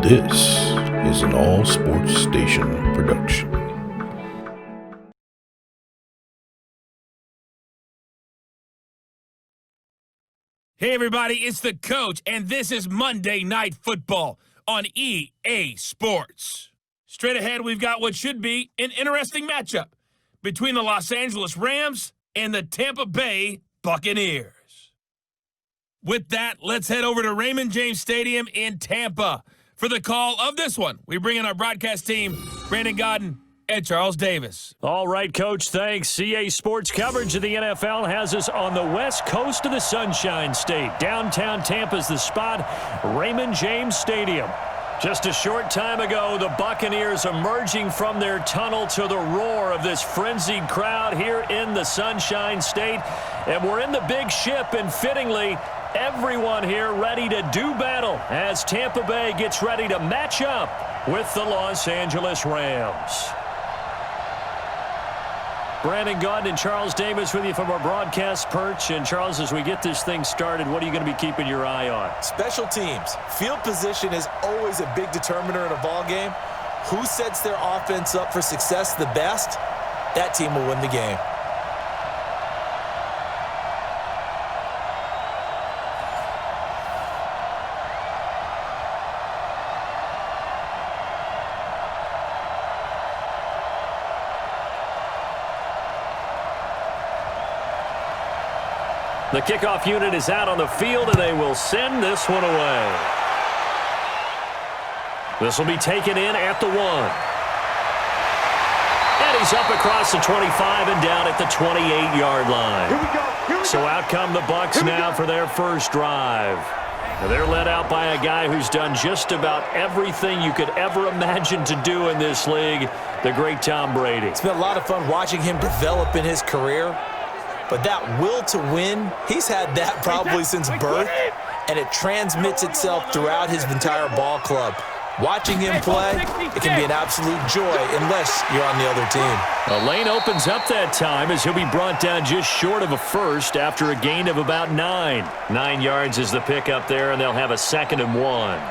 This is an All Sports Station production. Hey everybody, it's the coach, and this is Monday Night Football on EA Sports. Straight ahead, we've got what should be an interesting matchup between the Los Angeles Rams and the Tampa Bay Buccaneers. With that, let's head over to Raymond James Stadium in Tampa. For the call of this one, we bring in our broadcast team, Brandon Godden and Charles Davis. All right, Coach, thanks. CA Sports coverage of the NFL has us on the west coast of the Sunshine State. Downtown Tampa's the spot, Raymond James Stadium. Just a short time ago, the Buccaneers emerging from their tunnel to the roar of this frenzied crowd here in the Sunshine State. And we're in the big ship, and fittingly, everyone here ready to do battle as Tampa Bay gets ready to match up with the Los Angeles Rams. Brandon Godden and Charles Davis with you from our broadcast perch. And Charles, as we get this thing started, what are you going to be keeping your eye on? Special teams. Field position is always a big determiner in a ball game. Who sets their offense up for success the best, that team will win the game. The kickoff unit is out on the field, and they will send this one away. This will be taken in at the 1. And he's up across the 25 and down at the 28-yard line. Here we go. So out come the Bucs now for their first drive. Now they're led out by a guy who's done just about everything you could ever imagine to do in this league, the great Tom Brady. It's been a lot of fun watching him develop in his career. But that will to win, he's had that probably since birth, and it transmits itself throughout his entire ball club. Watching him play, it can be an absolute joy unless you're on the other team. A lane opens up that time as he'll be brought down just short of a first after a gain of about 9. 9 yards is the pickup there, and they'll have a 2nd and 1.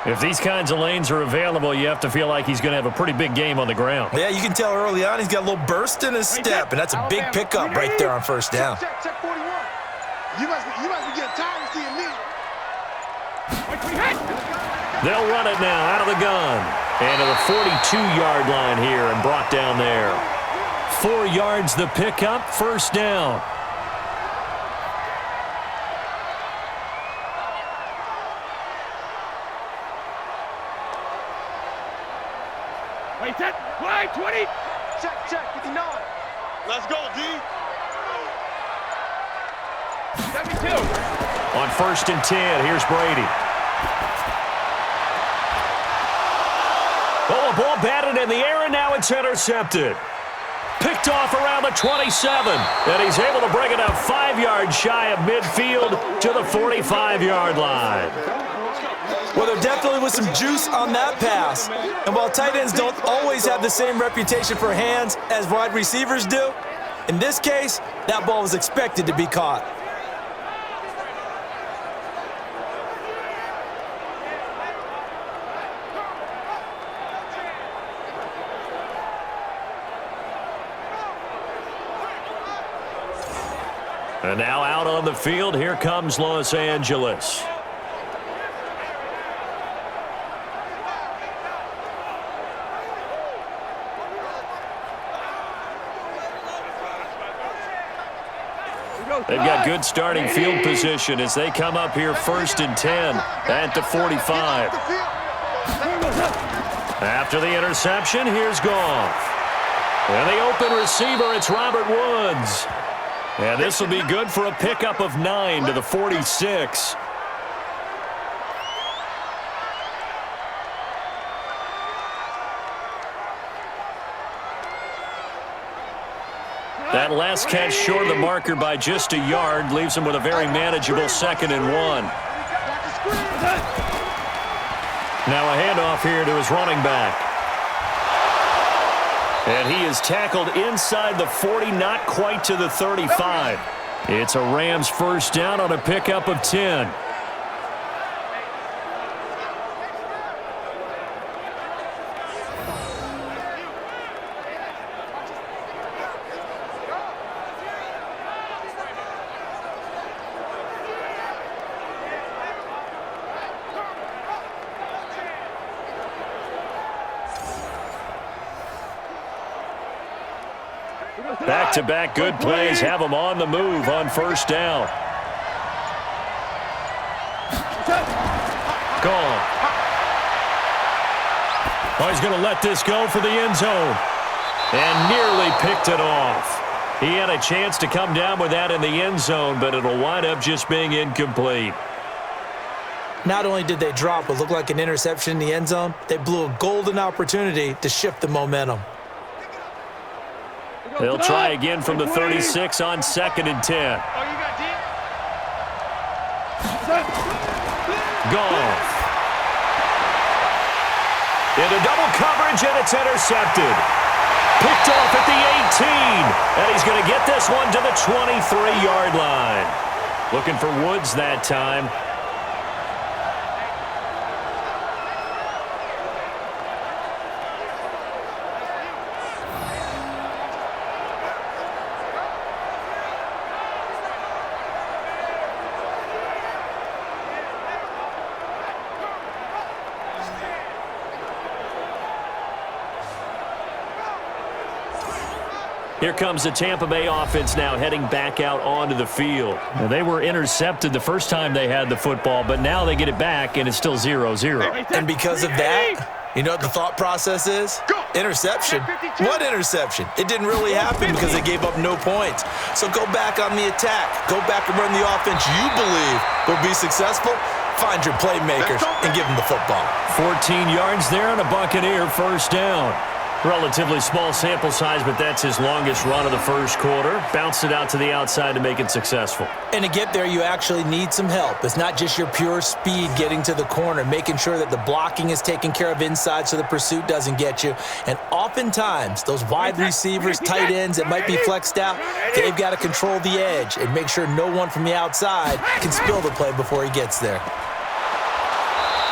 If these kinds of lanes are available, you have to feel like he's going to have a pretty big game on the ground. Yeah, you can tell early on he's got a little burst in his step, and that's a big pickup right there on first down. Check 41. You must be getting tired of seeing me. They'll run it now out of the gun. And to the 42-yard line here and brought down there. 4 yards the pickup, first down. Wait, 10, 20. Check, 59. Let's go, D. 72. On 1st and 10, here's Brady. Oh, a ball batted in the air, and now it's intercepted. Picked off around the 27, and he's able to bring it up 5 yards shy of midfield to the 45-yard line. Well, there definitely was some juice on that pass. And while tight ends don't always have the same reputation for hands as wide receivers do, in this case, that ball was expected to be caught. And now out on the field, here comes Los Angeles. They've got good starting field position as they come up here 1st and 10 at the 45. After the interception, here's Goff. And the open receiver, it's Robert Woods. And this will be good for a pickup of 9 to the 46. That last catch short of the marker by just a yard leaves him with a very manageable 2nd and 1. Now a handoff here to his running back. And he is tackled inside the 40, not quite to the 35. It's a Rams first down on a pickup of 10. Back-to-back good plays have them on the move on first down. Gone. Oh, he's going to let this go for the end zone. And nearly picked it off. He had a chance to come down with that in the end zone, but it'll wind up just being incomplete. Not only did they drop what looked like an interception in the end zone, they blew a golden opportunity to shift the momentum. They'll try again from the 36 on 2nd and 10. Goff. Into double coverage, and it's intercepted. Picked off at the 18. And he's going to get this one to the 23-yard line. Looking for Woods that time. Here comes the Tampa Bay offense now heading back out onto the field. Now, they were intercepted the first time they had the football, but now they get it back, and it's still 0-0. And because of that, you know what the thought process is? Interception. What interception? It didn't really happen because they gave up no points. So go back on the attack. Go back and run the offense you believe will be successful. Find your playmakers and give them the football. 14 yards there and a Buccaneer first down. Relatively small sample size, but that's his longest run of the first quarter. Bounced it out to the outside to make it successful. And to get there, you actually need some help. It's not just your pure speed getting to the corner, making sure that the blocking is taken care of inside so the pursuit doesn't get you. And oftentimes, those wide receivers, tight ends that might be flexed out, they've got to control the edge and make sure no one from the outside can spill the play before he gets there.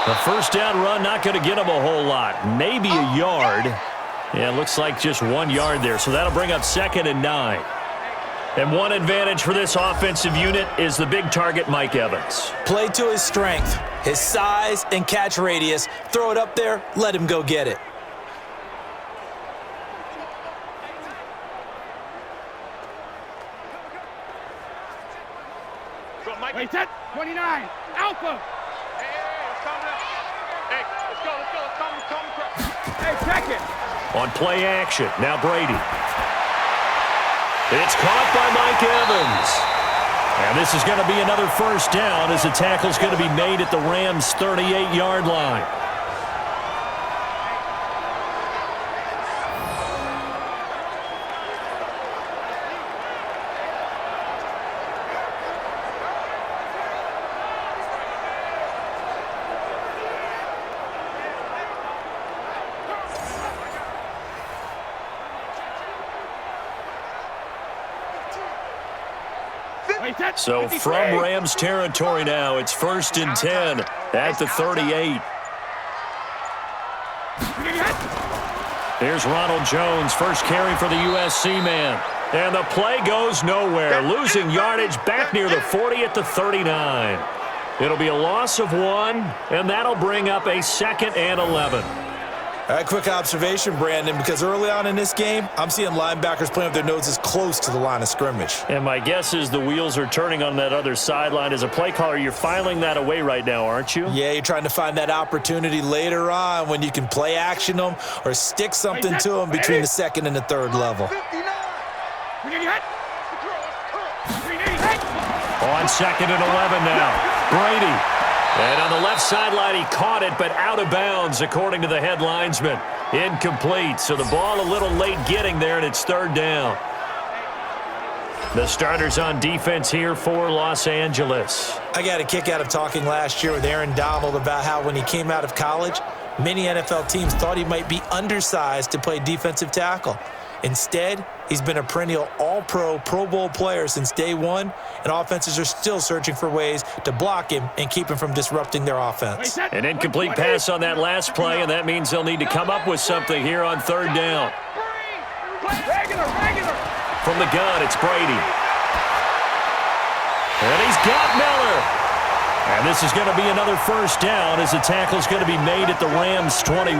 The first down run not going to get him a whole lot. Maybe a yard. Yeah, it looks like just 1 yard there, so that'll bring up 2nd and 9. And one advantage for this offensive unit is the big target, Mike Evans. Play to his strength, his size and catch radius. Throw it up there, let him go get it. Wait, set, 29, Alpha. Hey, let's go. Hey, check it. On play action, now Brady. It's caught by Mike Evans. And this is going to be another first down as the tackle's going to be made at the Rams' 38-yard line. So from Rams territory now, it's 1st and 10 at the 38. Here's Ronald Jones, first carry for the USC man. And the play goes nowhere, losing yardage back near the 40 at the 39. It'll be a loss of 1, and that'll bring up a 2nd and 11. All right, quick observation, Brandon, because early on in this game, I'm seeing linebackers playing with their noses close to the line of scrimmage. And my guess is the wheels are turning on that other sideline. As a play caller, you're filing that away right now, aren't you? Yeah, you're trying to find that opportunity later on when you can play action them or stick something to them between the 2nd and the 3rd level. On 2nd and 11 now, Brady. And on the left sideline, he caught it, but out of bounds, according to the head linesman. Incomplete, so the ball a little late getting there, and it's 3rd down. The starters on defense here for Los Angeles. I got a kick out of talking last year with Aaron Donald about how when he came out of college, many NFL teams thought he might be undersized to play defensive tackle. Instead, he's been a perennial all-pro, Pro Bowl player since day one, and offenses are still searching for ways to block him and keep him from disrupting their offense. An incomplete pass on that last play, and that means they'll need to come up with something here on 3rd down. From the gun, it's Brady. And he's got Miller. And this is going to be another first down as the tackle's going to be made at the Rams' 21.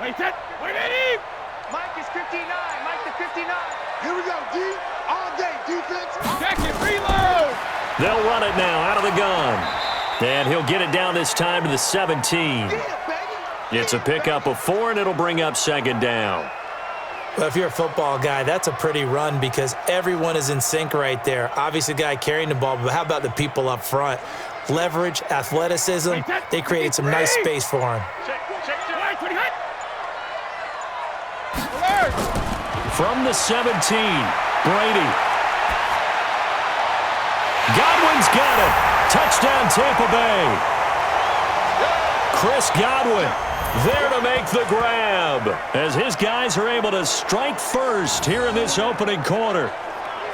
Mike is 59. Mike the 59. Here we go, D. All day defense. Check it, reload. They'll run it now out of the gun. And he'll get it down this time to the 17. It's a pickup of 4, and it'll bring up second down. Well, if you're a football guy, that's a pretty run because everyone is in sync right there. Obviously, the guy carrying the ball, but how about the people up front? Leverage, athleticism, they created some nice space for him. From the 17, Brady. Godwin's got it. Touchdown, Tampa Bay. Chris Godwin there to make the grab as his guys are able to strike first here in this opening quarter.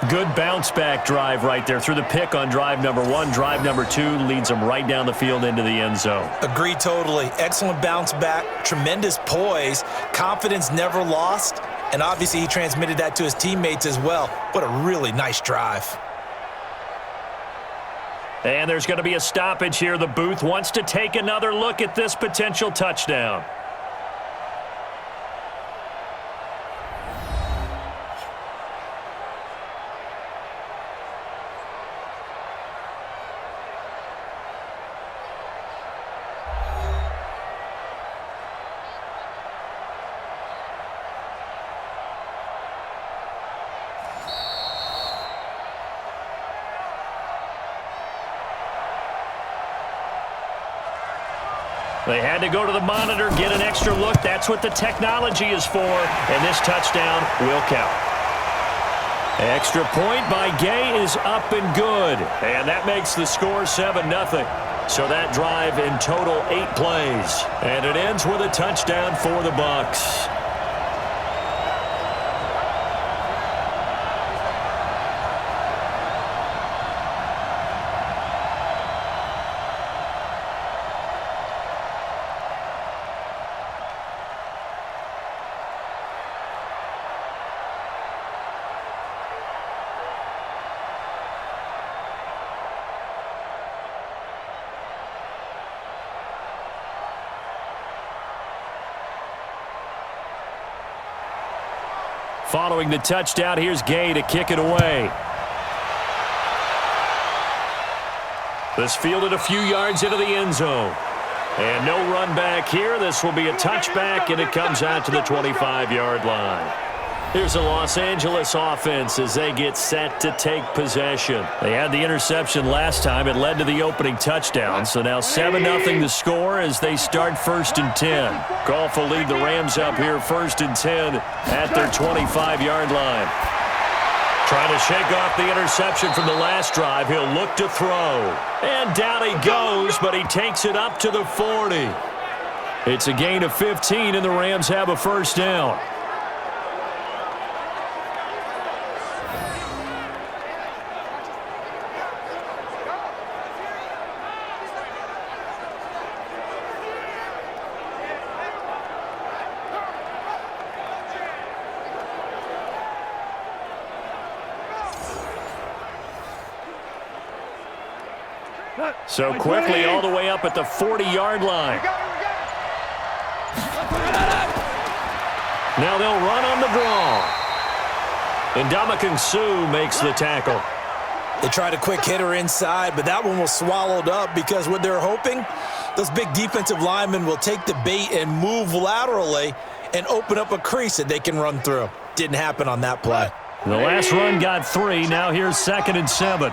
Good bounce-back drive right there through the pick on drive number 1. Drive number 2 leads them right down the field into the end zone. Agree totally. Excellent bounce back, tremendous poise, confidence never lost, and obviously he transmitted that to his teammates as well. What a really nice drive. And there's going to be a stoppage here. The booth wants to take another look at this potential touchdown. They had to go to the monitor, get an extra look. That's what the technology is for, and this touchdown will count. Extra point by Gay is up and good, and that makes the score 7-0. So that drive in total 8 plays, and it ends with a touchdown for the Bucs. Following the touchdown, here's Gay to kick it away. This fielded a few yards into the end zone. And no run back here. This will be a touchback, and it comes out to the 25-yard line. Here's the Los Angeles offense as they get set to take possession. They had the interception last time. It led to the opening touchdown. So now 7-0 the score as they start 1st and 10. Goff will lead the Rams up here 1st and 10 at their 25-yard line. Trying to shake off the interception from the last drive. He'll look to throw. And down he goes, but he takes it up to the 40. It's a gain of 15, and the Rams have a first down. So quickly all the way up at the 40-yard line. Now they'll run on the draw. And Ndamukong Suh makes the tackle. They tried a quick hitter inside, but that one was swallowed up because what they're hoping, those big defensive linemen will take the bait and move laterally and open up a crease that they can run through. Didn't happen on that play. The last run got 3. Now here's 2nd and 7.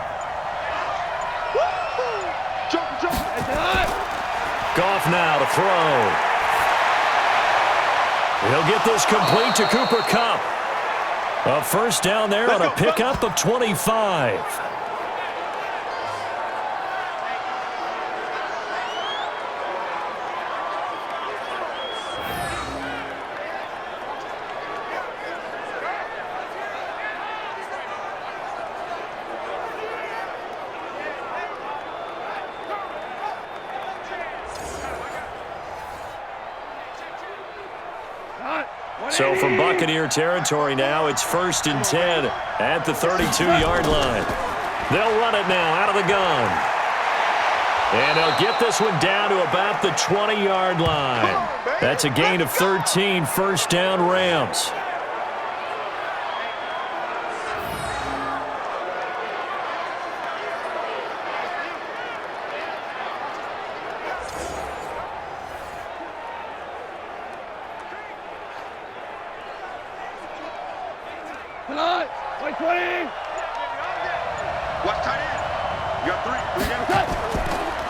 Goff now to throw. He'll get this complete to Cooper Kupp. A first down there on a pickup of 25. So from Buccaneer territory now, it's 1st and 10 at the 32-yard line. They'll run it now out of the gun. And they'll get this one down to about the 20-yard line. That's a gain of 13, first down Rams.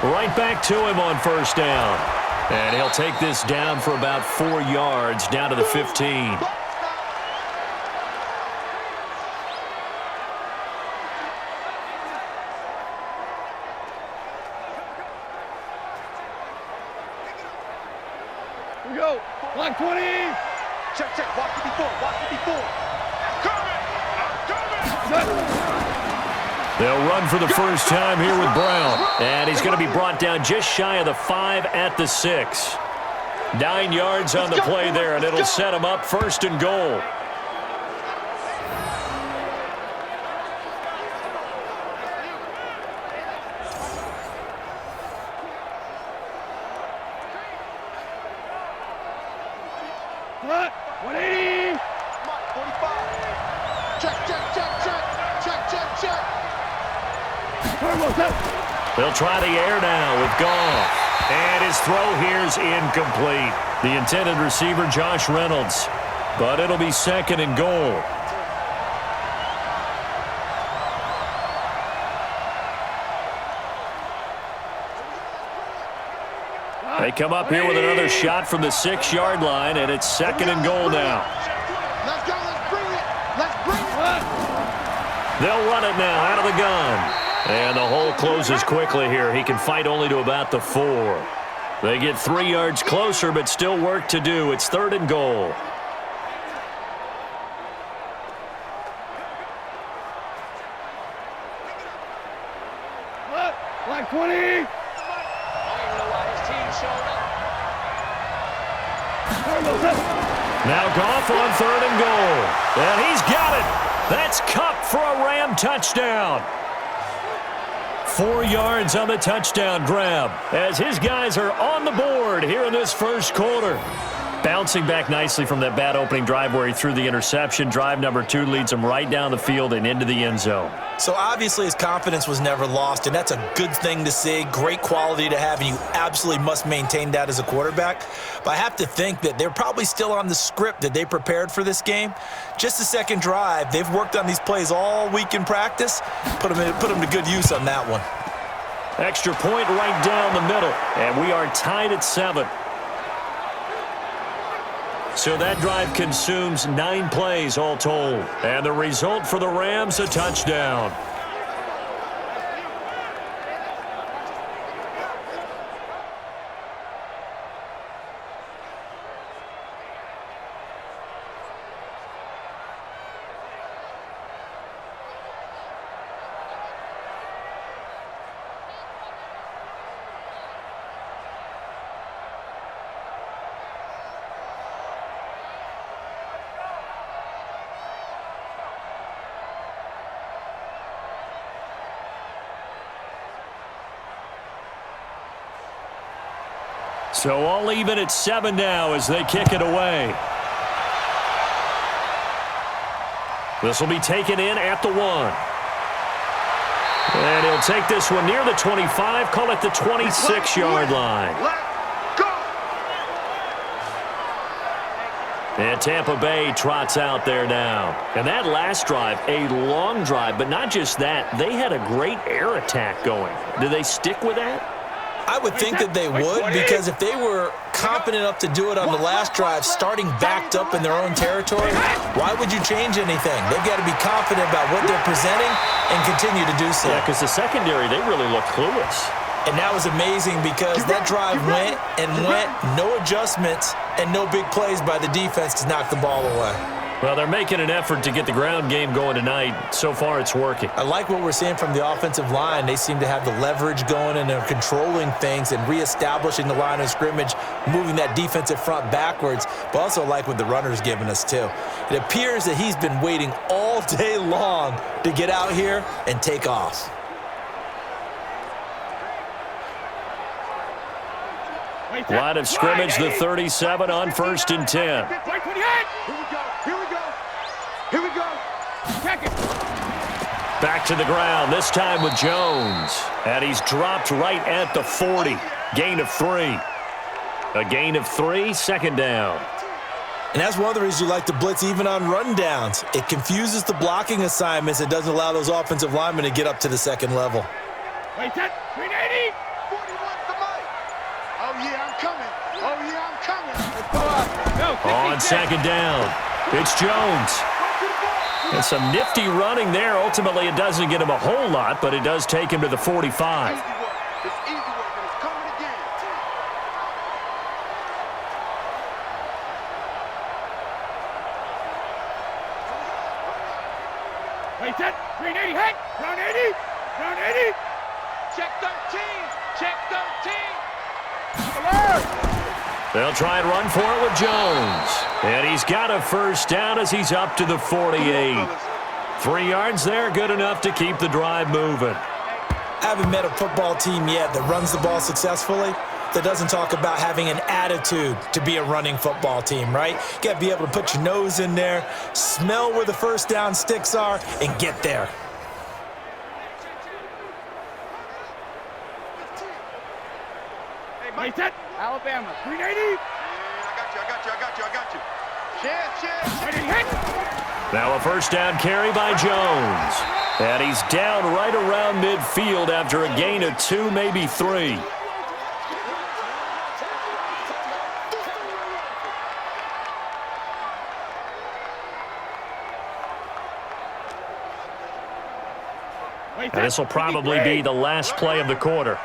Right back to him on first down. And he'll take this down for about 4 yards, down to the 15. Here we go. Line 20. Check, check. Watch it before. Watch it before. They'll run for the first time here with Brown. And he's going to be brought down just shy of the 5 at the 6. 9 yards on the play there, and it'll set him up first and goal. What? 180. 45. Check, check, check, check. Check, check, check. They'll try the air now with Goff. And his throw here's incomplete. The intended receiver, Josh Reynolds. But it'll be second and goal. They come up here with another shot from the 6-yard line, and it's second and goal now. Let's go, let's bring it. Let's bring it. They'll run it now out of the gun. And the hole closes quickly here. He can fight only to about the 4. They get 3 yards closer, but still work to do. It's third and goal. Line 20. Now Goff on third and goal. And he's got it. That's Cup for a Ram touchdown. 4 yards on the touchdown grab as his guys are on the board here in this first quarter. Bouncing back nicely from that bad opening drive where he threw the interception. Drive number 2 leads him right down the field and into the end zone. So obviously his confidence was never lost, and that's a good thing to see. Great quality to have, and you absolutely must maintain that as a quarterback. But I have to think that they're probably still on the script that they prepared for this game. Just the second drive, they've worked on these plays all week in practice. Put them to good use on that one. Extra point right down the middle, and we are tied at 7. So that drive consumes 9 plays all told. And the result for the Rams, a touchdown. So all even at 7 now as they kick it away. This will be taken in at the 1. And he'll take this one near the 25, call it the 26-yard line. And Tampa Bay trots out there now. And that last drive, a long drive, but not just that. They had a great air attack going. Do they stick with that? I would think that they would, because if they were confident enough to do it on the last drive, starting backed up in their own territory, why would you change anything? They've got to be confident about what they're presenting and continue to do so. Yeah, because the secondary, they really looked clueless. And that was amazing because that drive went and went, no adjustments and no big plays by the defense to knock the ball away. Well, they're making an effort to get the ground game going tonight. So far, it's working. I like what we're seeing from the offensive line. They seem to have the leverage going, and they're controlling things and reestablishing the line of scrimmage, moving that defensive front backwards, but also like what the runner's giving us, too. It appears that he's been waiting all day long to get out here and take off. Line of scrimmage, the 37 on 1st and 10. Here we go. Here we go. Here we go. Check it. Back to the ground, this time with Jones. And he's dropped right at the 40. Gain of 3. A gain of 3, 2nd down. And that's one of the reasons you like to blitz even on rundowns. It confuses the blocking assignments. It doesn't allow those offensive linemen to get up to the second level. Wait, that 380. 41 to Mike. Oh, yeah, I'm coming. Oh, yeah, I'm coming. Let's go up. No, On 2nd down, it's Jones. And some nifty running there. Ultimately, it doesn't get him a whole lot, but it does take him to the 45. It's easy work, and it's coming again. Wait, that 380, Hank. Round 80. Round 80. Check 13. Check 13. Alert. They'll try and run for it with Jones. And he's got a 1st down as he's up to the 48. 3 yards there, good enough to keep the drive moving. I haven't met a football team yet that runs the ball successfully that doesn't talk about having an attitude to be a running football team, right? You got to be able to put your nose in there, smell where the 1st down sticks are, and get there. Hey, Mike, that Alabama 380. Yeah, I got you. Chance. Now a 1st down carry by Jones. And he's down right around midfield after a gain of 2, maybe 3. And this will probably be the last play of the quarter.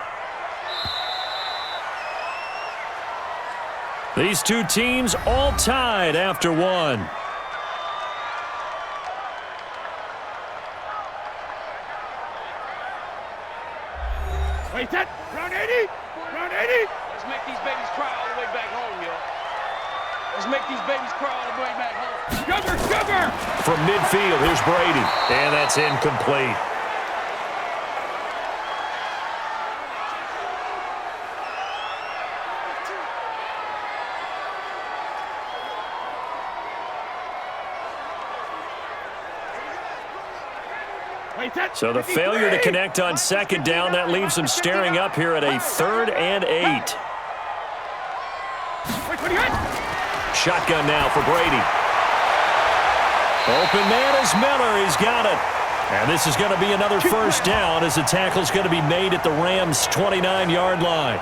These two teams all tied after 1. Wait, that round 80. Round 80. Let's make these babies cry all the way back home, yo. Let's make these babies cry all the way back home. Sugar. From midfield, here's Brady. And that's incomplete. So the failure to connect on 2nd down, that leaves them staring up here at a 3rd and 8. Shotgun now for Brady. Open man is Miller. He's got it. And this is going to be another 1st down as the tackle's going to be made at the Rams' 29-yard line.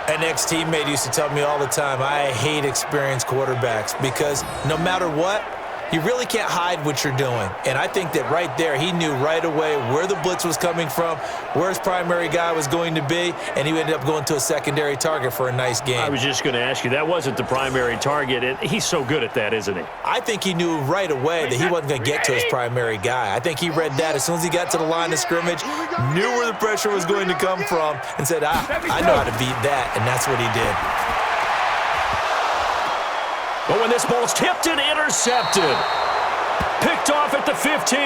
An ex-teammate used to tell me all the time, I hate experienced quarterbacks because no matter what, you really can't hide what you're doing. And I think that right there, he knew right away where the blitz was coming from, where his primary guy was going to be, and he ended up going to a secondary target for a nice game. I was just going to ask you, that wasn't the primary target. And he's so good at that, isn't he? I think he knew right away that he wasn't going to get to his primary guy. I think he read that as soon as he got to the line of scrimmage, knew where the pressure was going to come from, and said, I know how to beat that, and that's what he did. But when this ball's tipped and intercepted, picked off at the 15,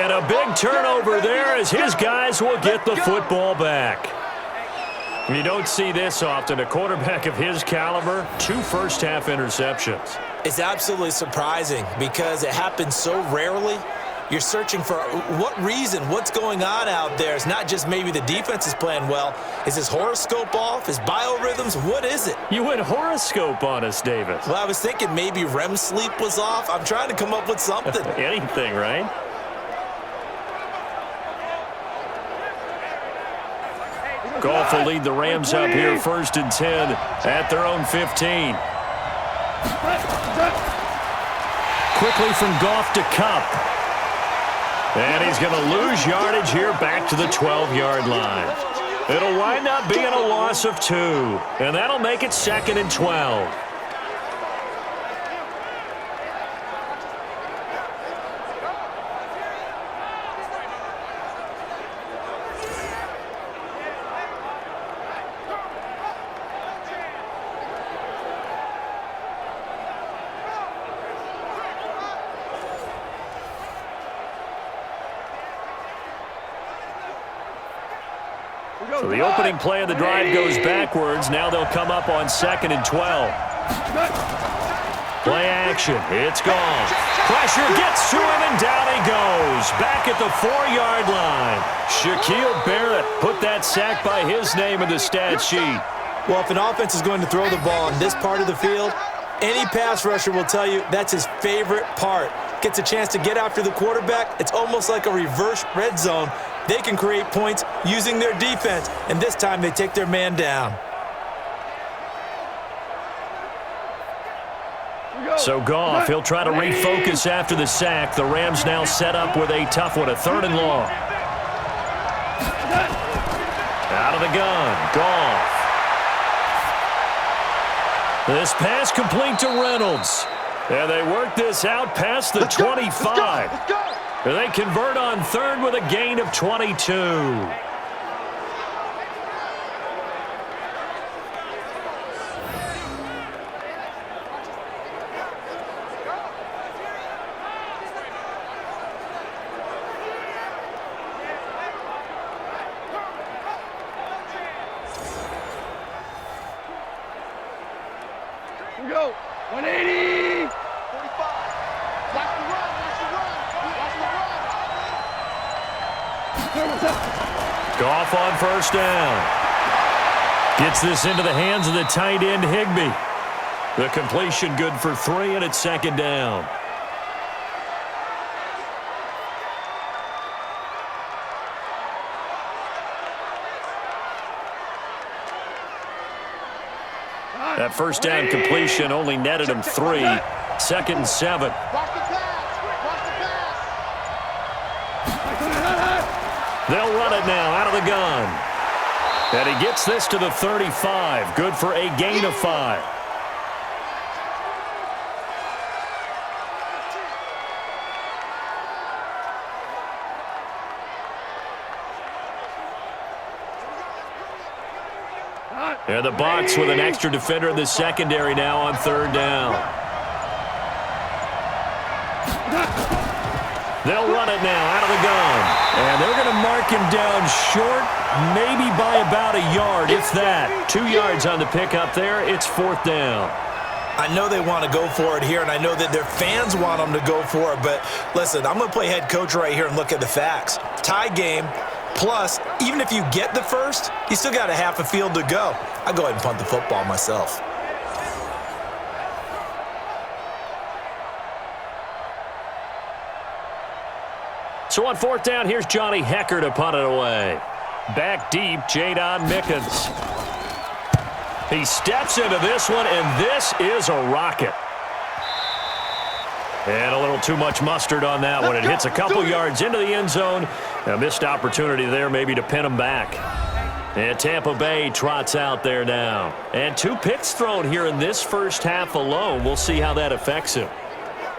and a big turnover there as his guys will get the football back. You don't see this often. A quarterback of his caliber, 2 first-half interceptions. It's absolutely surprising because it happens so rarely. You're searching for what reason, what's going on out there. It's not just maybe the defense is playing well. Is his horoscope off? His biorhythms? What is it? You went horoscope on us, David. Well, I was thinking maybe REM sleep was off. I'm trying to come up with something. Anything, right? Goff will lead the Rams up here 1st and 10 at their own 15. Quickly from Goff to Kupp. And he's going to lose yardage here back to the 12-yard line. It'll wind up being a loss of 2, and that'll make it 2nd and 12. So the opening play of the drive goes backwards. Now they'll come up on 2nd and 12. Play action. It's gone. Pressure gets to him, and down he goes. Back at the 4-yard line. Shaquille Barrett put that sack by his name in the stat sheet. Well, if an offense is going to throw the ball on this part of the field, any pass rusher will tell you that's his favorite part. Gets a chance to get after the quarterback. It's almost like a reverse red zone. They can create points using their defense, and this time they take their man down. So Goff, he'll try to refocus after the sack. The Rams now set up with a tough one, a 3rd and long. Out of the gun, Goff. This pass complete to Reynolds. And they work this out past the 25. And they convert on 3rd with a gain of 22. Here we go. 180. 45. Watch the run. Goff on 1st down. Gets this into the hands of the tight end, Higbee. The completion good for 3, and it's 2nd down. That 1st down completion only netted him 3. 2nd and 7. Watch the pass. They'll run it now out of the gun. And he gets this to the 35. Good for a gain of 5. And the Bucs with an extra defender in the secondary now on 3rd down. They'll run it now out of the gun. And they're going to mark him down short, maybe by about a yard, if that. 2 yards on the pickup there. It's 4th down. I know they want to go for it here, and I know that their fans want them to go for it. But listen, I'm going to play head coach right here and look at the facts. Tie game. Plus, even if you get the first, you still got a half a field to go. I go ahead and punt the football myself. So on 4th down, here's Johnny Hecker to punt it away. Back deep, Jadon Mickens. He steps into this one, and this is a rocket. And a little too much mustard on that one. It hits a couple yards into the end zone. A missed opportunity there maybe to pin him back. And Tampa Bay trots out there now. And 2 picks thrown here in this first half alone. We'll see how that affects him.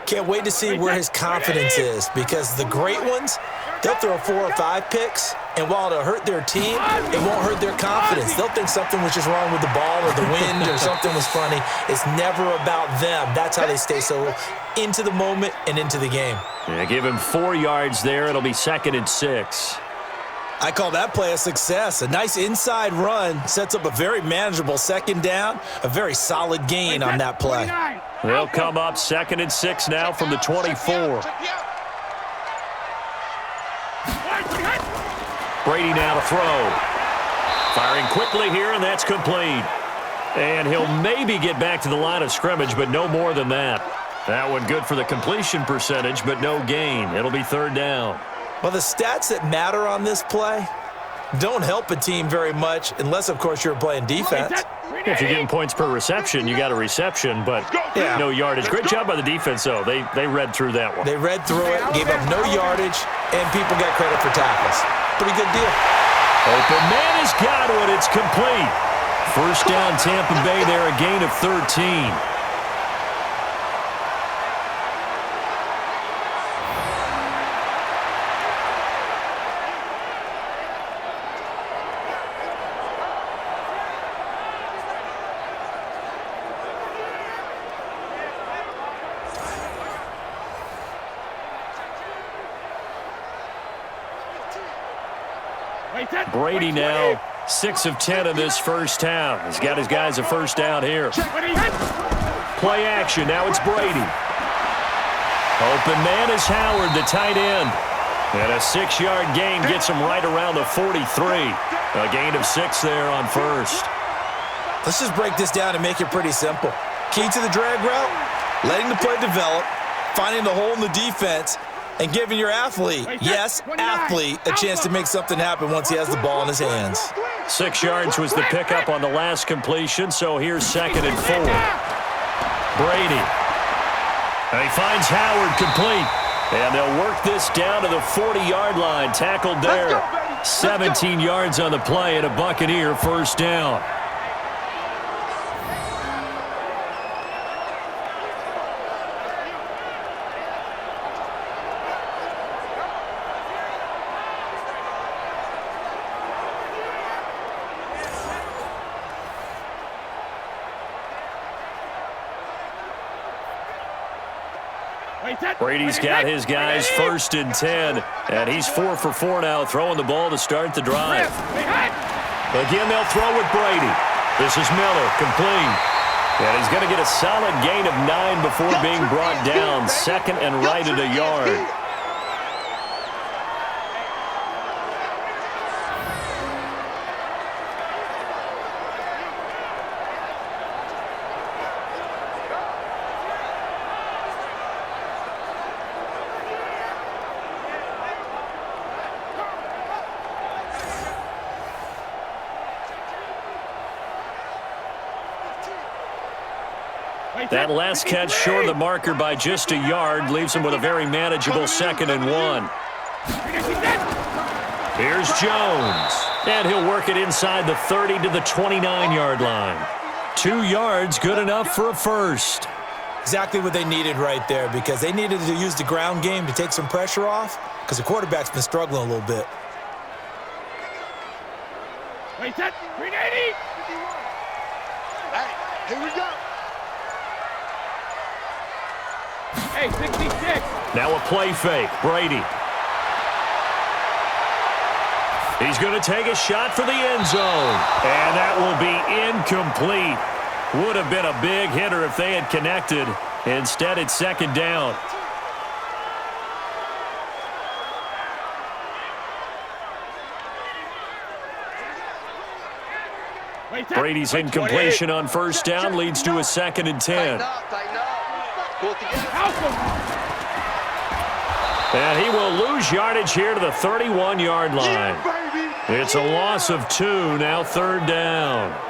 Can't wait to see where his confidence is, because the great ones, they'll throw 4 or 5 picks, and while it'll hurt their team, it won't hurt their confidence. They'll think something was just wrong with the ball or the wind or something was funny. It's never about them. That's how they stay so into the moment and into the game. Yeah, give him 4 yards there. It'll be 2nd and 6. I call that play a success. A nice inside run sets up a very manageable 2nd down, a very solid gain on that play. They'll come up 2nd and 6 now from the 24. Brady now to throw. Firing quickly here, and that's complete. And he'll maybe get back to the line of scrimmage, but no more than that. That one good for the completion percentage, but no gain. It'll be 3rd down. Well, the stats that matter on this play don't help a team very much unless, of course, you're playing defense. If you're getting points per reception, you got a reception, but no yardage. Great job by the defense, though. They read through that one. They read through it, gave up no yardage, and people got credit for tackles. Pretty good deal. Open man has got it. It's complete. 1st down, Tampa Bay there, a gain of 13. Brady now 6 of 10 in this first half. He's got his guys a first down here. Play action. Now it's Brady. Open man is Howard, the tight end. And a 6-yard gain gets him right around the 43. A gain of 6 there on first. Let's just break this down and make it pretty simple. Key to the drag route, letting the play develop, finding the hole in the defense, and giving your athlete, yes, athlete, a chance to make something happen once he has the ball in his hands. 6 yards was the pickup on the last completion, so here's 2nd and 4. Brady. And he finds Howard complete. And they'll work this down to the 40-yard line. Tackled there. 17 yards on the play and a Buccaneer first down. Brady's got his guys 1st and 10, and he's 4 for 4 now, throwing the ball to start the drive. Again, they'll throw with Brady. This is Miller, complete. And he's going to get a solid gain of 9 before being brought down, 2nd and right at a yard. That last catch short of the marker by just a yard leaves him with a very manageable 2nd and 1. Here's Jones. And he'll work it inside the 30 to the 29-yard line. 2 yards, good enough for a first. Exactly what they needed right there, because they needed to use the ground game to take some pressure off, because the quarterback's been struggling a little bit. Wait, set, 380. Hey, here we go. Hey, 66. Now a play fake. Brady. He's going to take a shot for the end zone. And that will be incomplete. Would have been a big hitter if they had connected. Instead, it's 2nd down. Brady's incompletion on first down leads to a 2nd and 10. And he will lose yardage here to the 31-yard line. It's a loss of 2, now 3rd down.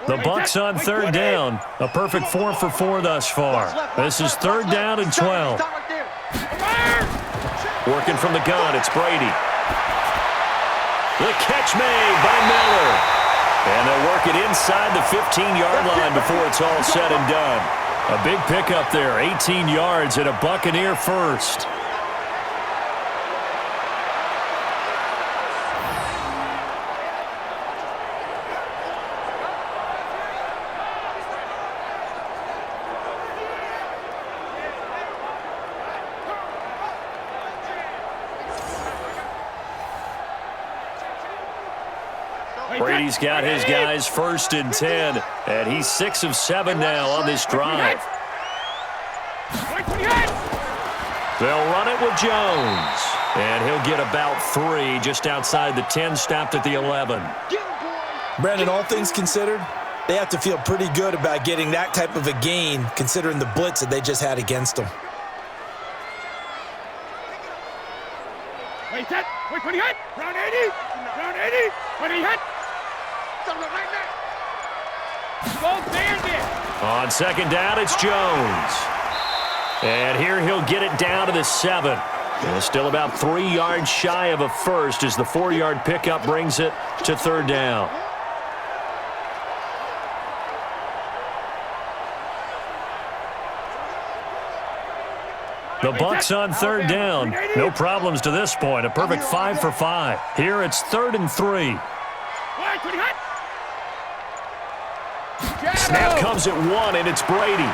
The Bucs on 3rd down. A perfect 4 for 4 thus far. This is 3rd down and 12. Working from the gun, it's Brady. The catch made by Miller. And they'll work it inside the 15-yard line before it's all said and done. A big pickup there, 18 yards and a Buccaneer first. Brady's got his guys 1st and 10, and he's 6 of 7 now on this drive. They'll run it with Jones, and he'll get about 3 just outside the 10, stopped at the 11. Brandon, all things considered, they have to feel pretty good about getting that type of a gain considering the blitz that they just had against them. Wait, set, wait, 20 hit, round 80, 20 hit. On 2nd down, it's Jones. And here he'll get it down to the 7. And still about 3 yards shy of a first as the 4-yard pickup brings it to 3rd down. The Bucs on third down. No problems to this point. A perfect 5 for 5. Here it's 3rd and 3. Snap comes at 1, and it's Brady.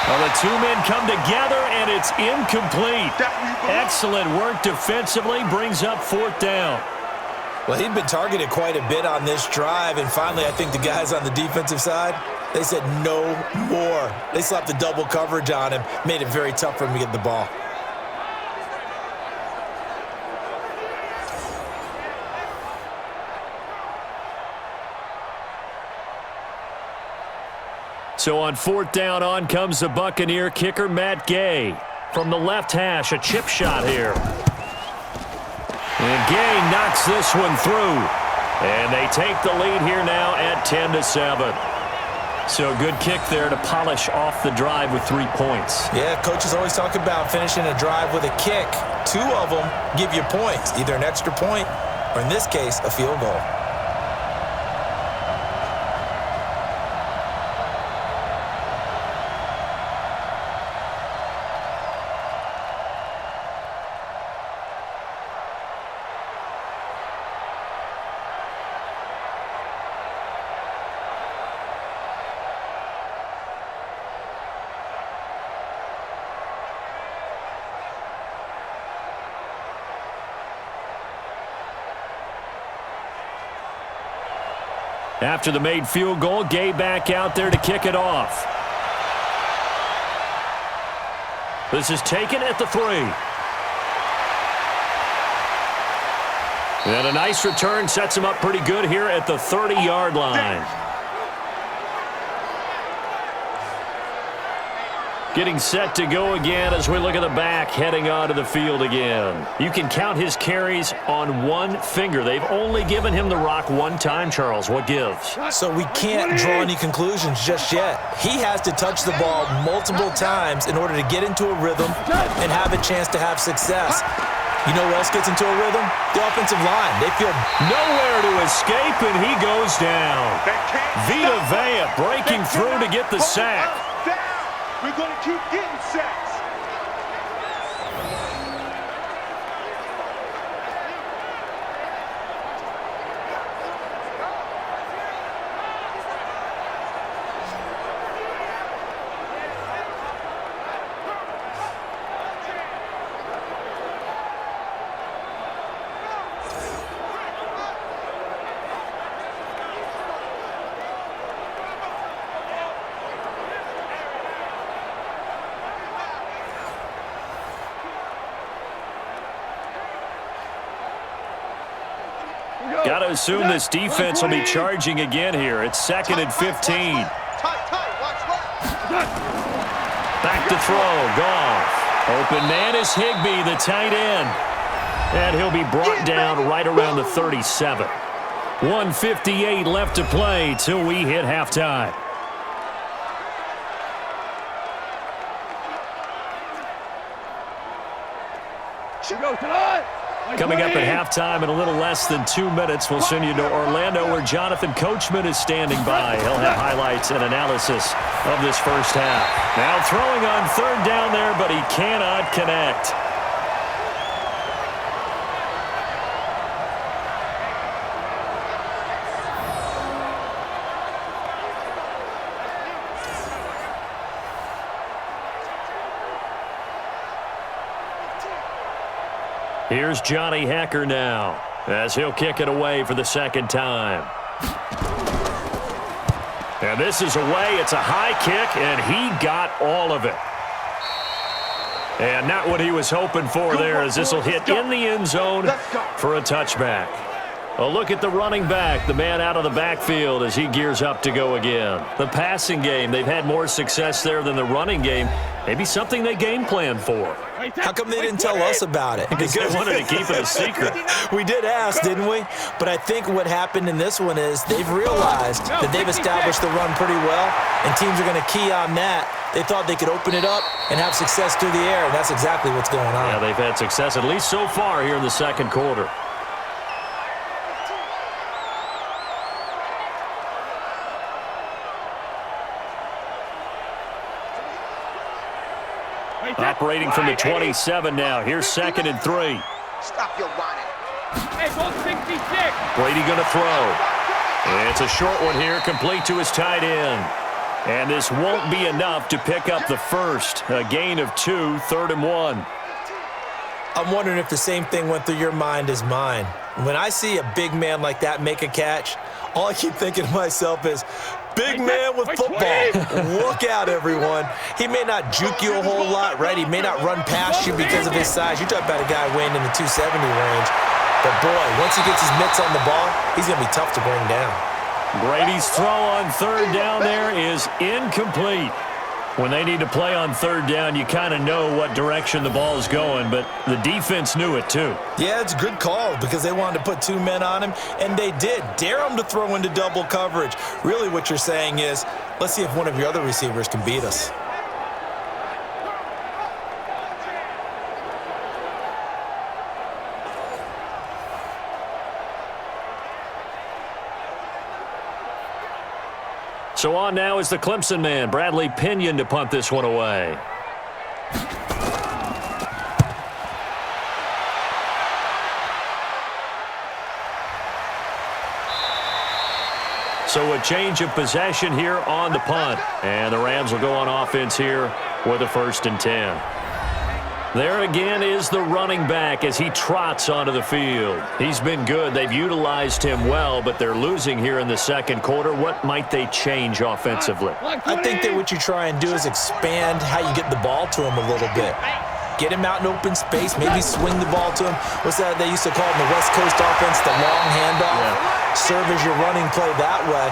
Well, the two men come together, and it's incomplete. Excellent work defensively. Brings up 4th down. Well, he'd been targeted quite a bit on this drive, and finally I think the guys on the defensive side, they said no more. They slapped the double coverage on him, made it very tough for him to get the ball. So on 4th down, on comes the Buccaneer kicker, Matt Gay. From the left hash, a chip shot here. And Gay knocks this one through. And they take the lead here now at 10-7. So good kick there to polish off the drive with 3 points. Yeah, coaches always talk about finishing a drive with a kick. 2 of them give you points, either an extra point or, in this case, a field goal. After the made field goal, Gay back out there to kick it off. This is taken at the 3. And a nice return sets him up pretty good here at the 30-yard line. Getting set to go again as we look at the back heading onto the field again. You can count his carries on 1 finger. They've only given him the rock 1 time, Charles. What gives? So we can't draw any conclusions just yet. He has to touch the ball multiple times in order to get into a rhythm and have a chance to have success. You know what else gets into a rhythm? The offensive line. They feel nowhere to escape, and he goes down. Vita Vea breaking through to get the sack. We're going to keep getting sacks. Got to assume this defense will be charging again here. It's 2nd and 15. Back to throw. Goff. Open man is Higbee, the tight end. And he'll be brought down right around the 37. 1:58 left to play till we hit halftime. Coming up at halftime in a little less than 2 minutes, we'll send you to Orlando where Jonathan Coachman is standing by. He'll have highlights and analysis of this first half. Now throwing on 3rd down there, but he cannot connect. Here's Johnny Hacker now as he'll kick it away for the 2nd time. And this is away. It's a high kick, and he got all of it. And not what he was hoping for there, as this will hit in the end zone for a touchback. A look at the running back, the man out of the backfield as he gears up to go again. The passing game, they've had more success there than the running game. Maybe something they game plan for. How come they didn't tell us about it? Because they wanted to keep it a secret. We did ask, didn't we? But I think what happened in this one is they've realized that they've established the run pretty well, and teams are going to key on that. They thought they could open it up and have success through the air, and that's exactly what's going on. Yeah, they've had success, at least so far here in the 2nd quarter. Operating from the 27 now. Here's 2nd and 3. Stop your whining. Hey, go 66. Brady going to throw. It's a short one here, complete to his tight end. And this won't be enough to pick up the first. A gain of 2, 3rd and 1. I'm wondering if the same thing went through your mind as mine. When I see a big man like that make a catch, all I keep thinking to myself is, big man with football. Look out, everyone. He may not juke you a whole lot, right? He may not run past you because of his size. You're talking about a guy weighing in the 270 range. But, boy, once he gets his mitts on the ball, he's going to be tough to bring down. Brady's throw on 3rd down there is incomplete. When they need to play on 3rd down, you kind of know what direction the ball is going, but the defense knew it too. Yeah, it's a good call because they wanted to put 2 men on him, and they did. Dare him to throw into double coverage. Really what you're saying is, let's see if one of your other receivers can beat us. So on now is the Clemson man, Bradley Pinion, to punt this one away. So a change of possession here on the punt. And the Rams will go on offense here with a 1st and 10. There again is the running back as he trots onto the field. He's been good. They've utilized him well, but they're losing here in the 2nd quarter. What might they change offensively? I think that what you try and do is expand how you get the ball to him a little bit. Get him out in open space, maybe swing the ball to him. What's that they used to call in the West Coast offense, the long handoff? Yeah. Serve as your running play that way,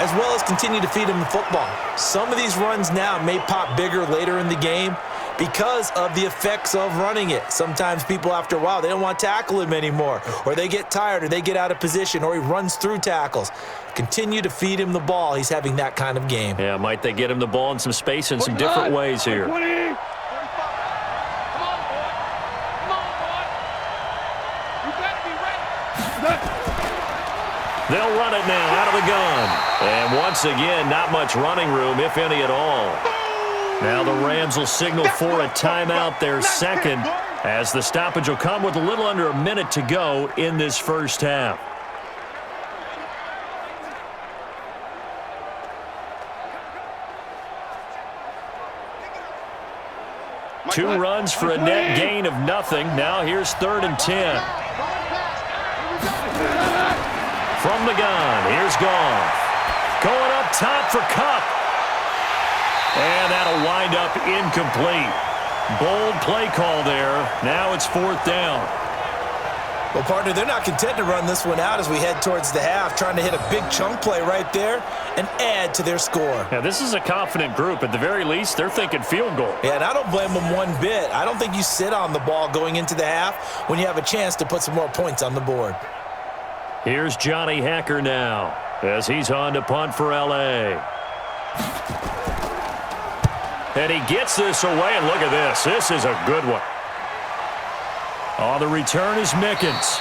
as well as continue to feed him the football. Some of these runs now may pop bigger later in the game because of the effects of running it. Sometimes people, after a while, they don't want to tackle him anymore, or they get tired, or they get out of position, or he runs through tackles. Continue to feed him the ball. He's having that kind of game. Yeah, might they get him the ball in some space in some different ways here. They'll run it now out of the gun. And once again, not much running room, if any at all. Now the Rams will signal for a timeout, their 2nd, as the stoppage will come with a little under a minute to go in this 1st half. Two runs for a net gain of nothing. Now here's 3rd and 10. From the gun, here's Goff. Going up top for Kupp. And that'll wind up incomplete. Bold play call there. Now it's 4th down. Well, partner, they're not content to run this one out as we head towards the half, trying to hit a big chunk play right there and add to their score. Yeah, this is a confident group. At the very least, they're thinking field goal. Yeah, and I don't blame them one bit. I don't think you sit on the ball going into the half when you have a chance to put some more points on the board. Here's Johnny Hacker now as he's on to punt for L.A. And he gets this away, and look at this. This is a good one. On the return is Mickens.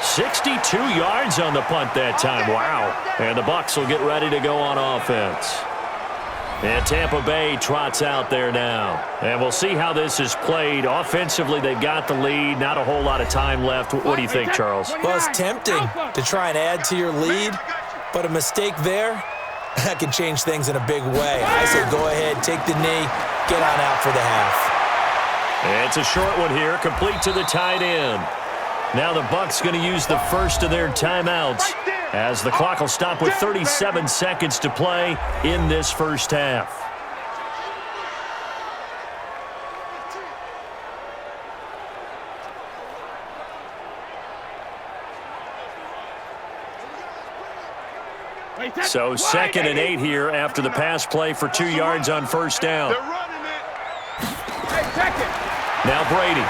62 yards on the punt that time. Wow. And the Bucs will get ready to go on offense. And Tampa Bay trots out there now. And we'll see how this is played. Offensively, they've got the lead. Not a whole lot of time left. What do you think, Charles? Well, it's tempting to try and add to your lead, but a mistake there, that can change things in a big way. I say go ahead, take the knee, get on out for the half. It's a short one here, complete to the tight end. Now the Bucs going to use the first of their timeouts as the clock will stop with 37 seconds to play in this 1st half. So 2nd and 8 here after the pass play for 2 yards on 1st down. Now Brady.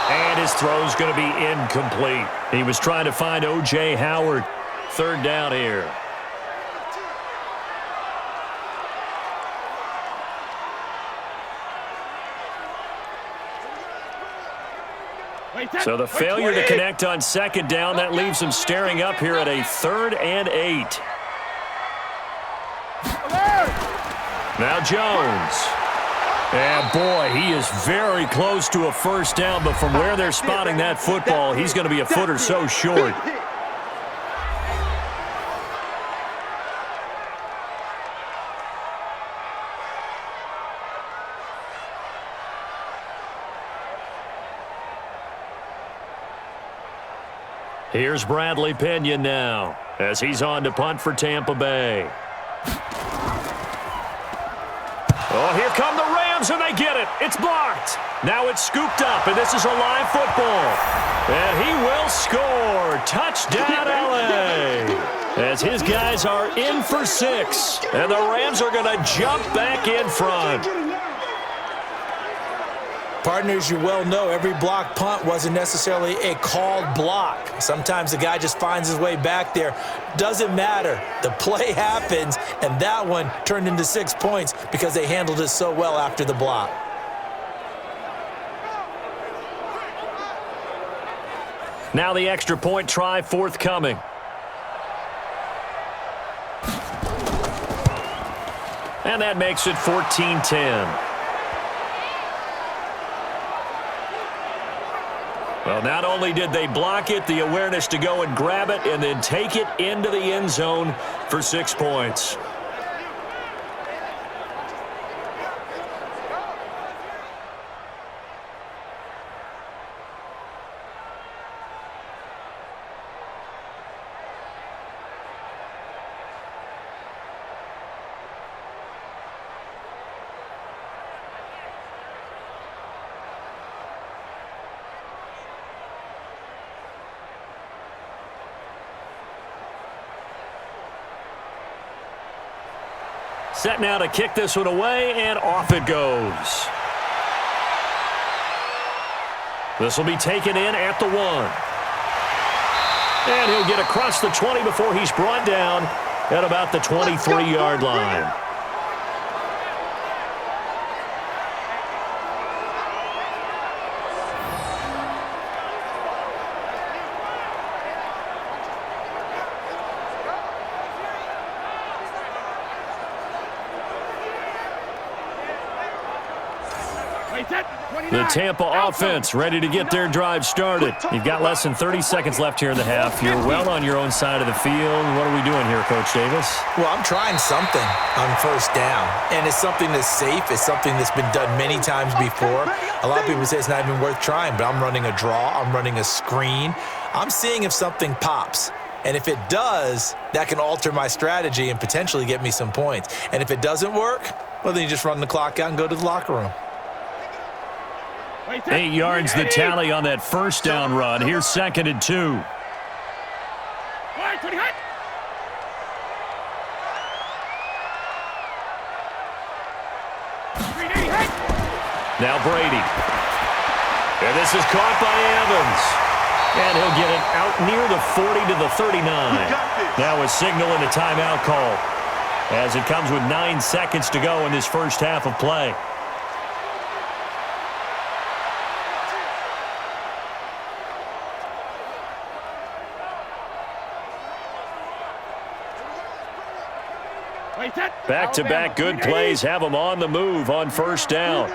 And his throw's going to be incomplete. He was trying to find O.J. Howard. 3rd down here. So the failure to connect on 2nd down, that leaves him staring up here at a 3rd and 8. Now Jones. And, boy, he is very close to a first down, but from where they're spotting that football, he's going to be a foot or so short. Here's Bradley Pinion now as he's on to punt for Tampa Bay. Oh, here come the Rams, and they get it. It's blocked. Now it's scooped up, and this is a live football. And he will score. Touchdown, L.A. As his guys are in for 6. And the Rams are going to jump back in front. Partners, you well know every block punt wasn't necessarily a called block. Sometimes the guy just finds his way back there. Doesn't matter. The play happens, and that one turned into 6 points because they handled it so well after the block. Now the extra point try forthcoming. And that makes it 14-10. Well, not only did they block it, the awareness to go and grab it and then take it into the end zone for 6 points. Set now to kick this one away, and off it goes. This will be taken in at the 1. And he'll get across the 20 before he's brought down at about the 23-yard line. The Tampa offense ready to get their drive started. You've got less than 30 seconds left here in the half. You're well on your own side of the field. What are we doing here, Coach Davis? Well, I'm trying something on first down, and it's something that's safe. It's something that's been done many times before. A lot of people say it's not even worth trying, but I'm running a draw. I'm running a screen. I'm seeing if something pops. And if it does, that can alter my strategy and potentially get me some points. And if it doesn't work, well, then you just run the clock out and go to the locker room. 8 yards the tally on that first down run. Here's 2nd and 2. Now Brady. And this is caught by Evans. And he'll get it out near the 40 to the 39. Now a signal and a timeout call as it comes with 9 seconds to go in this first half of play. Back-to-back good plays have them on the move on first down.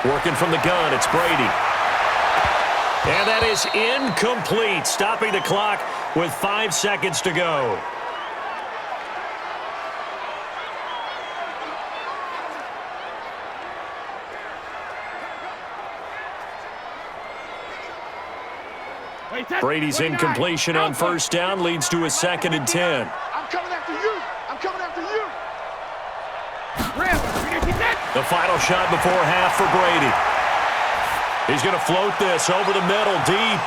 Working from the gun, it's Brady. And that is incomplete, stopping the clock with 5 seconds to go. Brady's incompletion on first down leads to a 2nd and 10. I'm coming after you. I'm coming after you. The final shot before half for Brady. He's going to float this over the middle deep.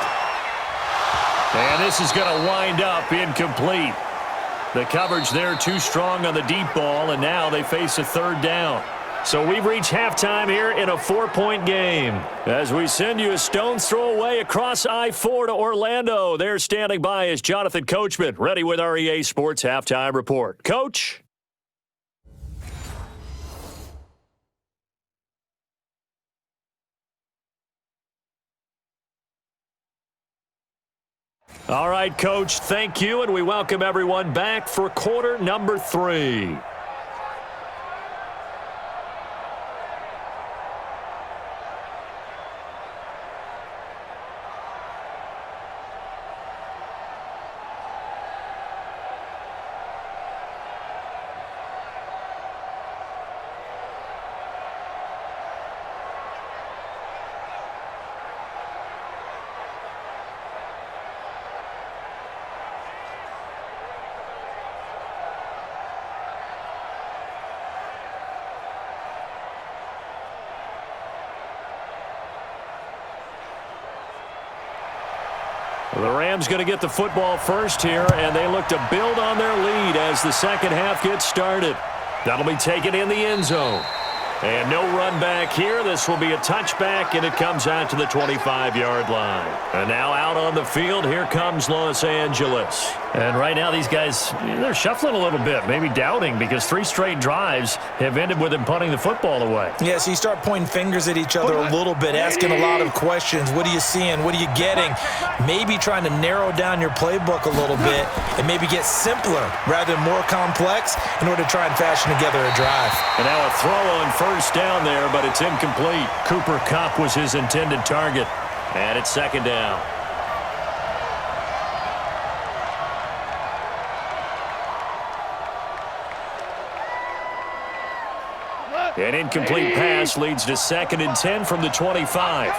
And this is going to wind up incomplete. The coverage there too strong on the deep ball, and now they face a 3rd down. So we've reached halftime here in a 4-point game. As we send you a stone's throw away across I-4 to Orlando. There standing by is Jonathan Coachman, ready with our EA Sports Halftime Report. Coach? All right, Coach, thank you, and we welcome everyone back for quarter number 3. The Rams going to get the football first here, and they look to build on their lead as the second half gets started. That'll be taken in the end zone. And no run back here. This will be a touchback, and it comes out to the 25-yard line. And now out on the field, here comes Los Angeles. And right now these guys, they're shuffling a little bit, maybe doubting, because 3 straight drives have ended with them punting the football away. Yeah, so you start pointing fingers at each other a little bit, asking a lot of questions. What are you seeing? What are you getting? Maybe trying to narrow down your playbook a little bit and maybe get simpler rather than more complex in order to try and fashion together a drive. And now a throw on first down there, but it's incomplete. Cooper Kupp was his intended target. And it's second down. An incomplete pass leads to 2nd and 10 from the 25.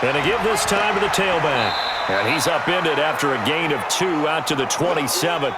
And a give this time to the tailback. And he's upended after a gain of 2 out to the 27.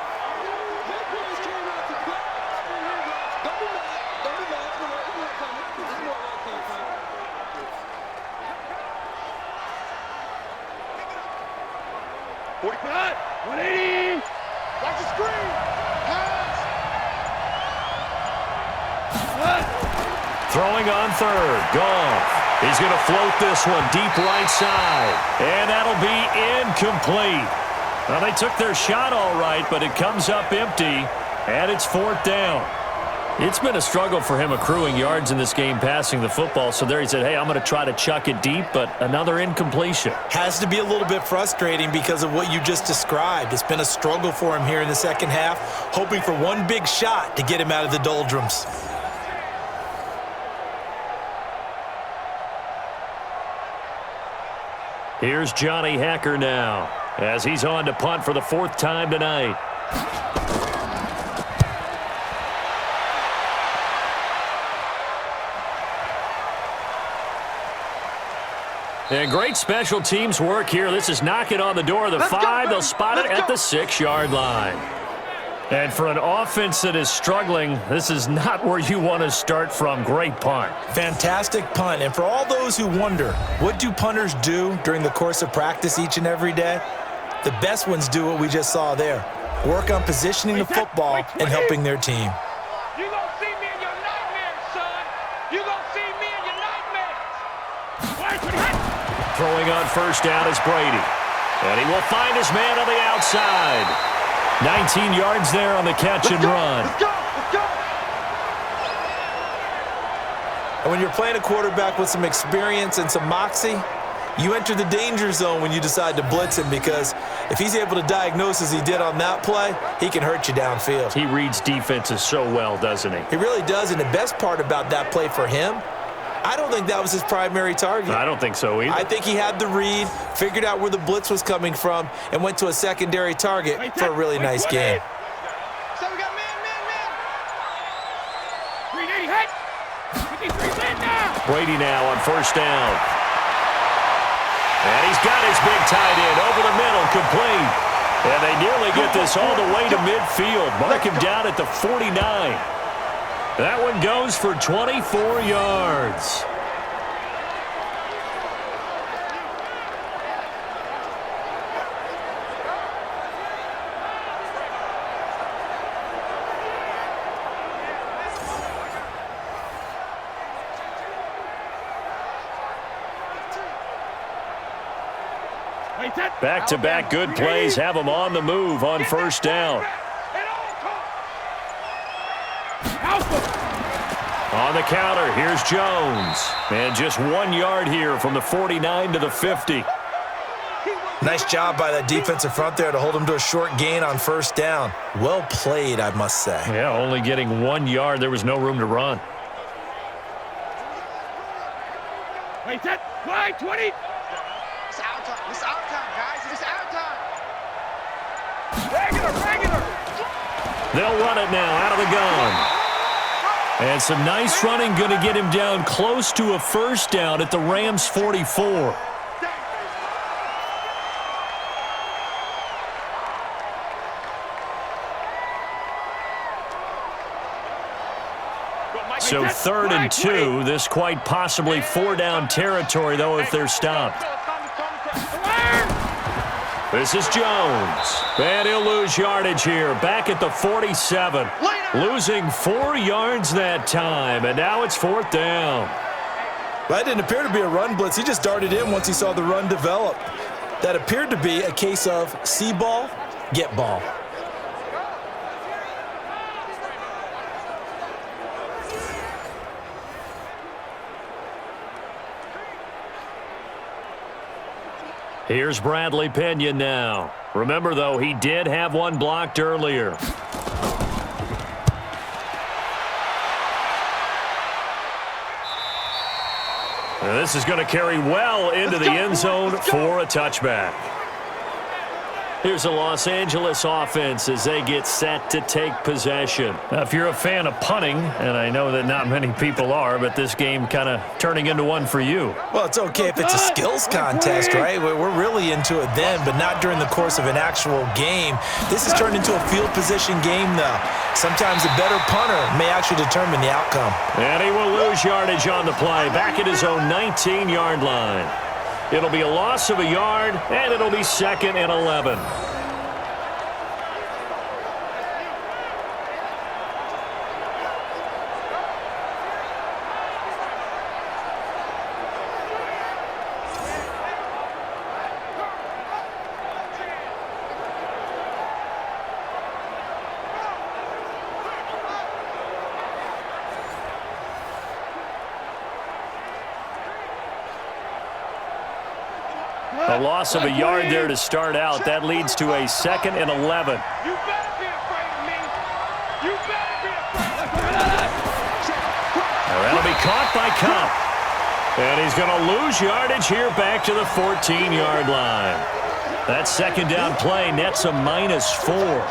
Throwing on third. Goff. He's going to float this one deep right side. And that'll be incomplete. Well, they took their shot all right, but it comes up empty, and it's 4th down. It's been a struggle for him accruing yards in this game passing the football. So there he said, hey, I'm going to try to chuck it deep, but another incompletion. Has to be a little bit frustrating because of what you just described. It's been a struggle for him here in the second half, hoping for one big shot to get him out of the doldrums. Here's Johnny Hacker now as he's on to punt for the 4th time tonight. And great special teams work here. This is knocking on the door of the 5. They'll spot it at the 6-yard line. And for an offense that is struggling, this is not where you want to start from. Great punt. Fantastic punt. And for all those who wonder, what do punters do during the course of practice each and every day? The best ones do what we just saw there. Work on positioning the football and helping their team. You gonna see me in your nightmares, son. You gonna see me in your nightmares. Throwing on first down is Brady. And he will find his man on the outside. 19 yards there on the catch and run. Let's go! And when you're playing a quarterback with some experience and some moxie, you enter the danger zone when you decide to blitz him, because if he's able to diagnose as he did on that play, he can hurt you downfield. He reads defenses so well, doesn't he? He really does, and the best part about that play for him, I don't think that was his primary target. I don't think so either. I think he had the read, figured out where the blitz was coming from, and went to a secondary target for a really nice game. So we got man. 380 hit. 53 man now. Brady now on first down. And he's got his big tight end over the middle, complete. And they nearly get this all the way to midfield. Mark him down at the 49. That one goes for 24 yards. Back-to-back good plays have them on the move on first down. On the counter, here's Jones. And just 1 yard here from the 49 to the 50. Nice job by that defensive front there to hold him to a short gain on first down. Well played, I must say. Yeah, only getting 1 yard. There was no room to run. Wait, that wide 20. It's out time. It's out time, guys. It's out time. Regular. They'll run it now out of the gun. And some nice running going to get him down close to a first down at the Rams' 44. So 3rd and 2. This quite possibly 4-down territory, though, if they're stopped. This is Jones. And he'll lose yardage here. Back at the 47. Losing 4 yards that time. And now it's 4th down. That didn't appear to be a run blitz. He just darted in once he saw the run develop. That appeared to be a case of see ball, get ball. Here's Bradley Pinion now. Remember, though, he did have one blocked earlier. And this is going to carry well into the end zone for a touchback. Here's the Los Angeles offense as they get set to take possession. Now, if you're a fan of punting, and I know that not many people are, but this game kind of turning into one for you. Well, it's okay if it's a skills contest, right? We're really into it then, but not during the course of an actual game. This has turned into a field position game, though. Sometimes a better punter may actually determine the outcome. And he will lose yardage on the play, back at his own 19-yard line. It'll be a loss of a yard, and it'll be 2nd and 11. A loss of a yard there to start out. That leads to a 2nd and 11. You better be afraid of me. You better be afraid. That'll be caught by Cup. And he's going to lose yardage here back to the 14-yard line. That 2nd down play nets a -4.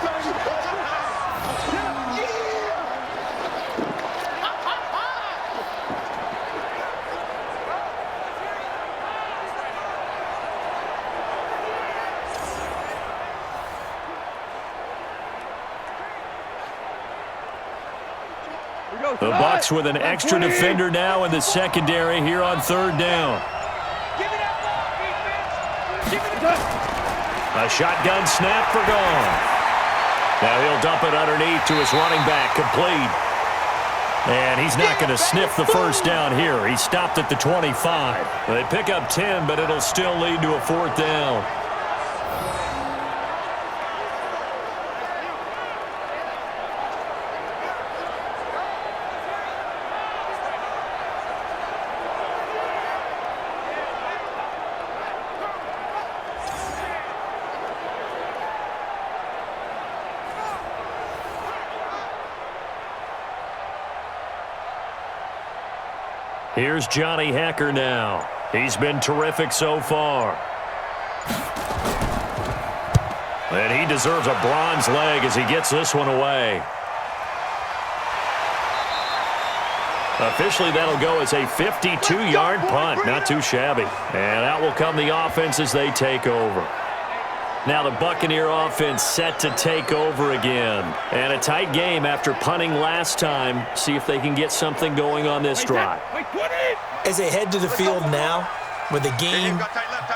The Bucs with an extra defender now in the secondary here on 3rd down. A shotgun snap for gone. Now he'll dump it underneath to his running back, complete. And he's not going to sniff the first down here. He stopped at the 25. They pick up 10, but it'll still lead to a 4th down. Here's Johnny Hacker now. He's been terrific so far. And he deserves a bronze leg as he gets this one away. Officially, that'll go as a 52-yard punt. Not too shabby. And out will come the offense as they take over. Now the Buccaneer offense set to take over again. And a tight game after punting last time. See if they can get something going on this drive. As they head to the field now, with the game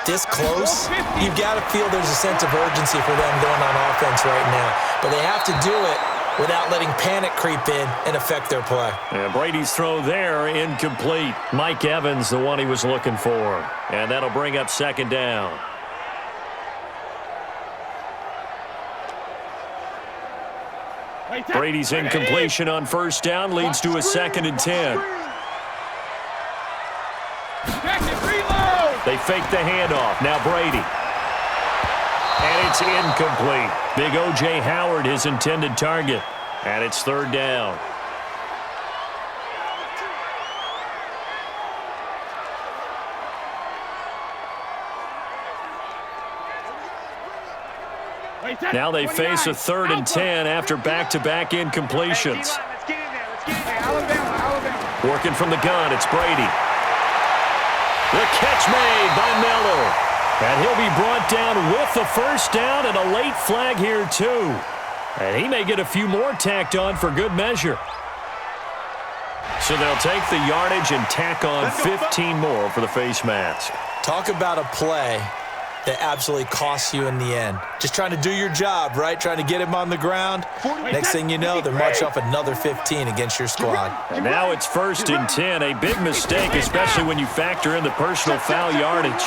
this close, you've got to feel there's a sense of urgency for them going on offense right now. But they have to do it without letting panic creep in and affect their play. And Brady's throw there, incomplete. Mike Evans, the one he was looking for. And that'll bring up 2nd down. Brady's incompletion on 1st down leads to a 2nd and 10. They fake the handoff. Now Brady. And it's incomplete. Big O.J. Howard, his intended target. And it's 3rd down. Now they face a 3rd and 10 after back-to-back incompletions. Working from the gun, it's Brady. The catch made by Miller. And he'll be brought down with the 1st down and a late flag here too. And he may get a few more tacked on for good measure. So they'll take the yardage and tack on 15 more for the face mask. Talk about a play that absolutely costs you in the end. Just trying to do your job, right? Trying to get him on the ground. Next thing you know, they're marching off another 15 against your squad. And now it's 1st and 10. A big mistake, especially when you factor in the personal foul yardage.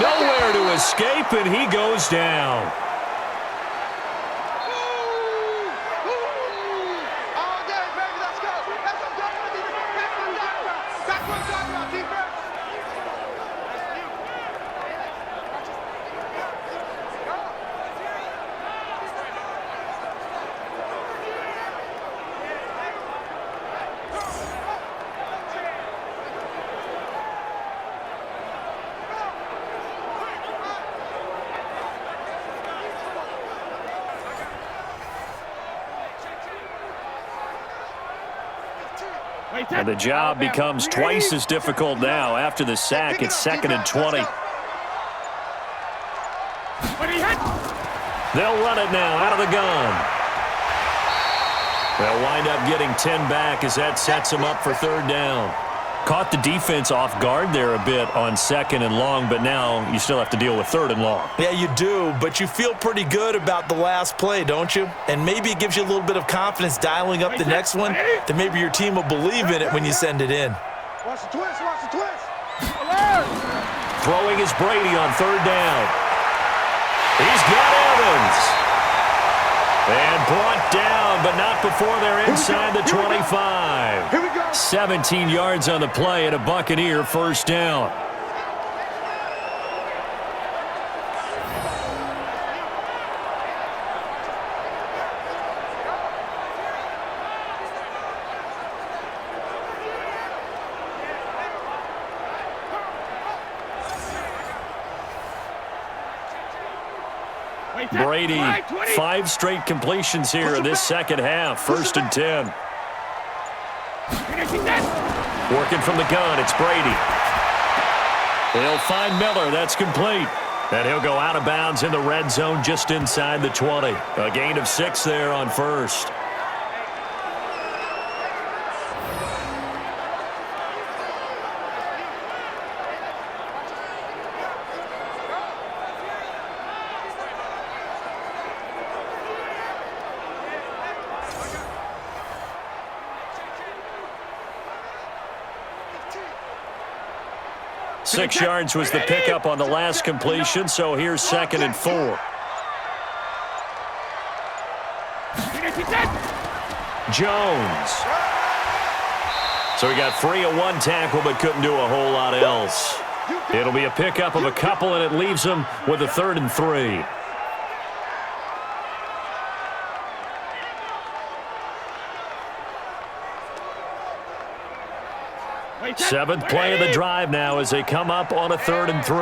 Nowhere to escape, and he goes down. And the job becomes twice as difficult now. After the sack, it's 2nd and 20. They'll run it now out of the gun. They'll wind up getting 10 back as that sets them up for 3rd down. Caught the defense off guard there a bit on 2nd and long, but now you still have to deal with 3rd and long. Yeah, you do, but you feel pretty good about the last play, don't you? And maybe it gives you a little bit of confidence dialing up the next one, that maybe your team will believe in it when you send it in. Watch the twist, watch the twist. Throwing is Brady on 3rd down. He's got Evans. And brought down, but not before they're inside the 25. 17 yards on the play and a Buccaneer 1st down. Brady, 5 straight completions here in this second half. 1st and 10. Working from the gun, it's Brady. He'll find Miller. That's complete. And he'll go out of bounds in the red zone just inside the 20. A gain of 6 there on 1st. Six yards was the pickup on the last completion, so here's 2nd and 4. Jones. So he got free of 1 tackle but couldn't do a whole lot else. It'll be a pickup of a couple, and it leaves him with a 3rd and 3. Seventh play of the drive now as they come up on a 3rd and 3.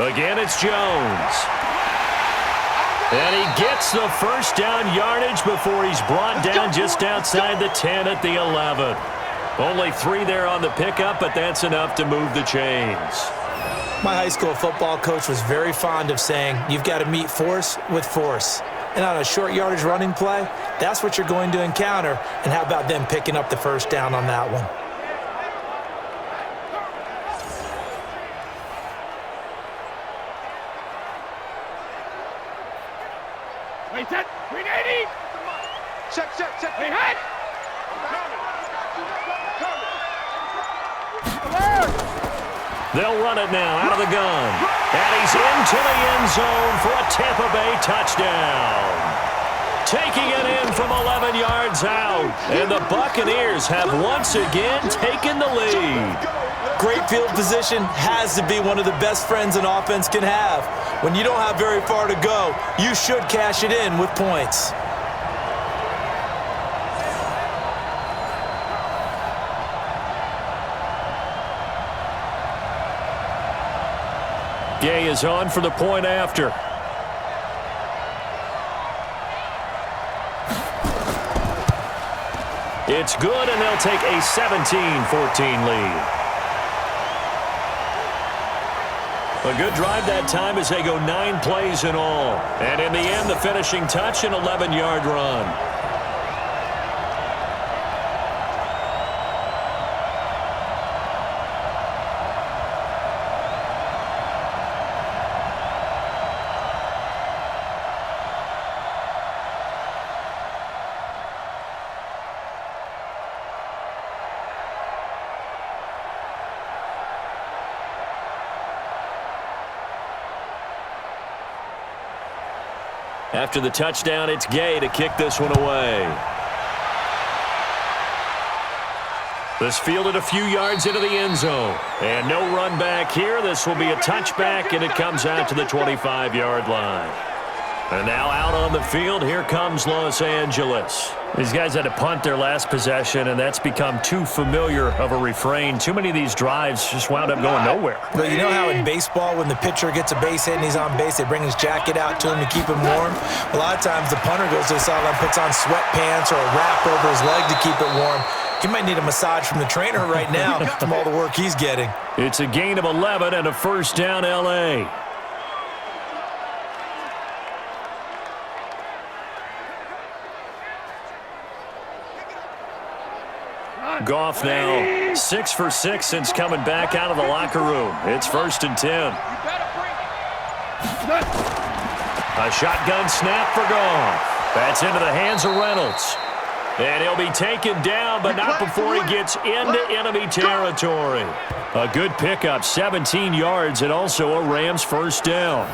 Again, it's Jones. And he gets the 1st down yardage before he's brought down just outside the 10 at the 11. Only 3 there on the pickup, but that's enough to move the chains. My high school football coach was very fond of saying, you've got to meet force with force. And on a short yardage running play, that's what you're going to encounter. And how about them picking up the 1st down on that one? Wait, set, 380. Check. Wait, head. They'll run it now out of the gun. And he's into the end zone for a Tampa Bay touchdown. Taking it in from 11 yards out. And the Buccaneers have once again taken the lead. Great field position has to be one of the best friends an offense can have. When you don't have very far to go, you should cash it in with points. Gay is on for the point after. It's good, and they'll take a 17-14 lead. A good drive that time as they go 9 plays in all. And in the end, the finishing touch, an 11-yard run. After the touchdown, it's Gay to kick this one away. This fielded a few yards into the end zone. And no run back here. This will be a touchback, and it comes out to the 25-yard line. And now out on the field, here comes Los Angeles. These guys had to punt their last possession, and that's become too familiar of a refrain. Too many of these drives just wound up going nowhere. But you know how in baseball, when the pitcher gets a base hit and he's on base, they bring his jacket out to him to keep him warm? A lot of times the punter goes to the sideline, puts on sweatpants or a wrap over his leg to keep it warm. He might need a massage from the trainer right now from all the work he's getting. It's a gain of 11 and a first down, L.A. Goff now 6 for 6 since coming back out of the locker room. It's 1st and 10. A shotgun snap for Goff. That's into the hands of Reynolds. And he'll be taken down, but not before he gets into enemy territory. A good pickup, 17 yards, and also a Rams first down.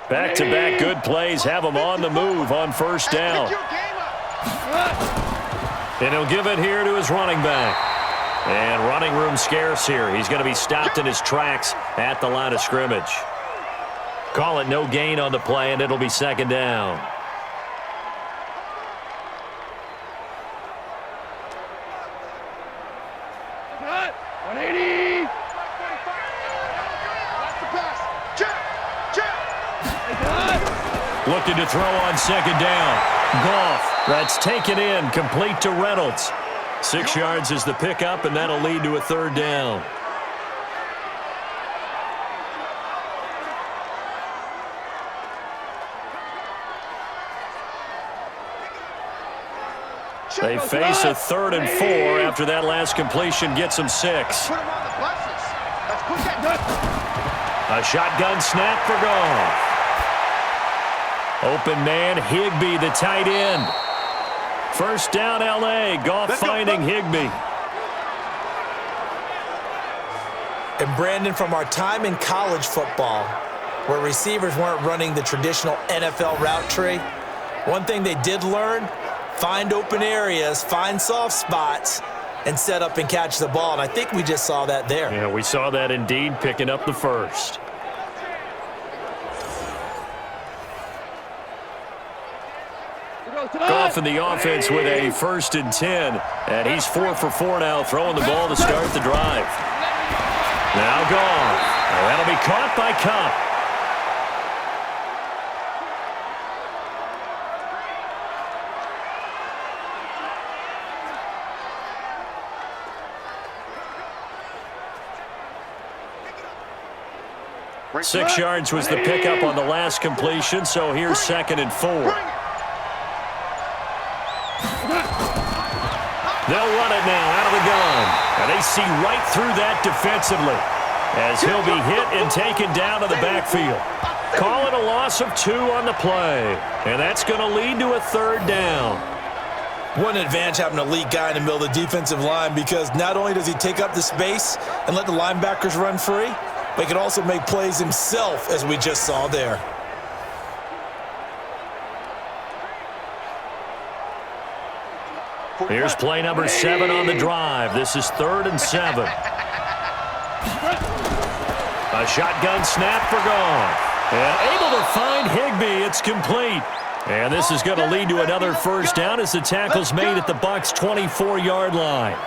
Back-to-back good plays have him on the move on first down. And he'll give it here to his running back. And running room scarce here. He's going to be stopped in his tracks at the line of scrimmage. Call it no gain on the play, and it'll be 2nd down. Looking to throw on 2nd down. Goff, that's taken in, complete to Reynolds. 6 yards is the pickup, and that'll lead to a 3rd down. They face a 3rd and 4 after that last completion gets them 6. A shotgun snap for Goff. Open man, Higbee, the tight end. First down, L.A. Goff finding Higbee. And Brandon, from our time in college football, where receivers weren't running the traditional NFL route tree, one thing they did learn, find open areas, find soft spots, and set up and catch the ball. And I think we just saw that there. Yeah, we saw that indeed, picking up the first. Goff in the offense with a 1st and 10. And he's 4 for 4 now, throwing the ball to start the drive. Now Goff. And that'll be caught by Cup. Six yards was the pickup on the last completion, so here's 2nd and 4. They'll run it now out of the gun. And they see right through that defensively as he'll be hit and taken down to the backfield. Call it a loss of 2 on the play. And that's going to lead to a 3rd down. One advantage having a elite guy in the middle of the defensive line, because not only does he take up the space and let the linebackers run free, but he can also make plays himself, as we just saw there. Here's play number 7 on the drive. This is 3rd and 7. A shotgun snap for Goff. And able to find Higbee. It's complete. And this is going to lead to another first down as the tackle's made at the Bucs' 24-yard line.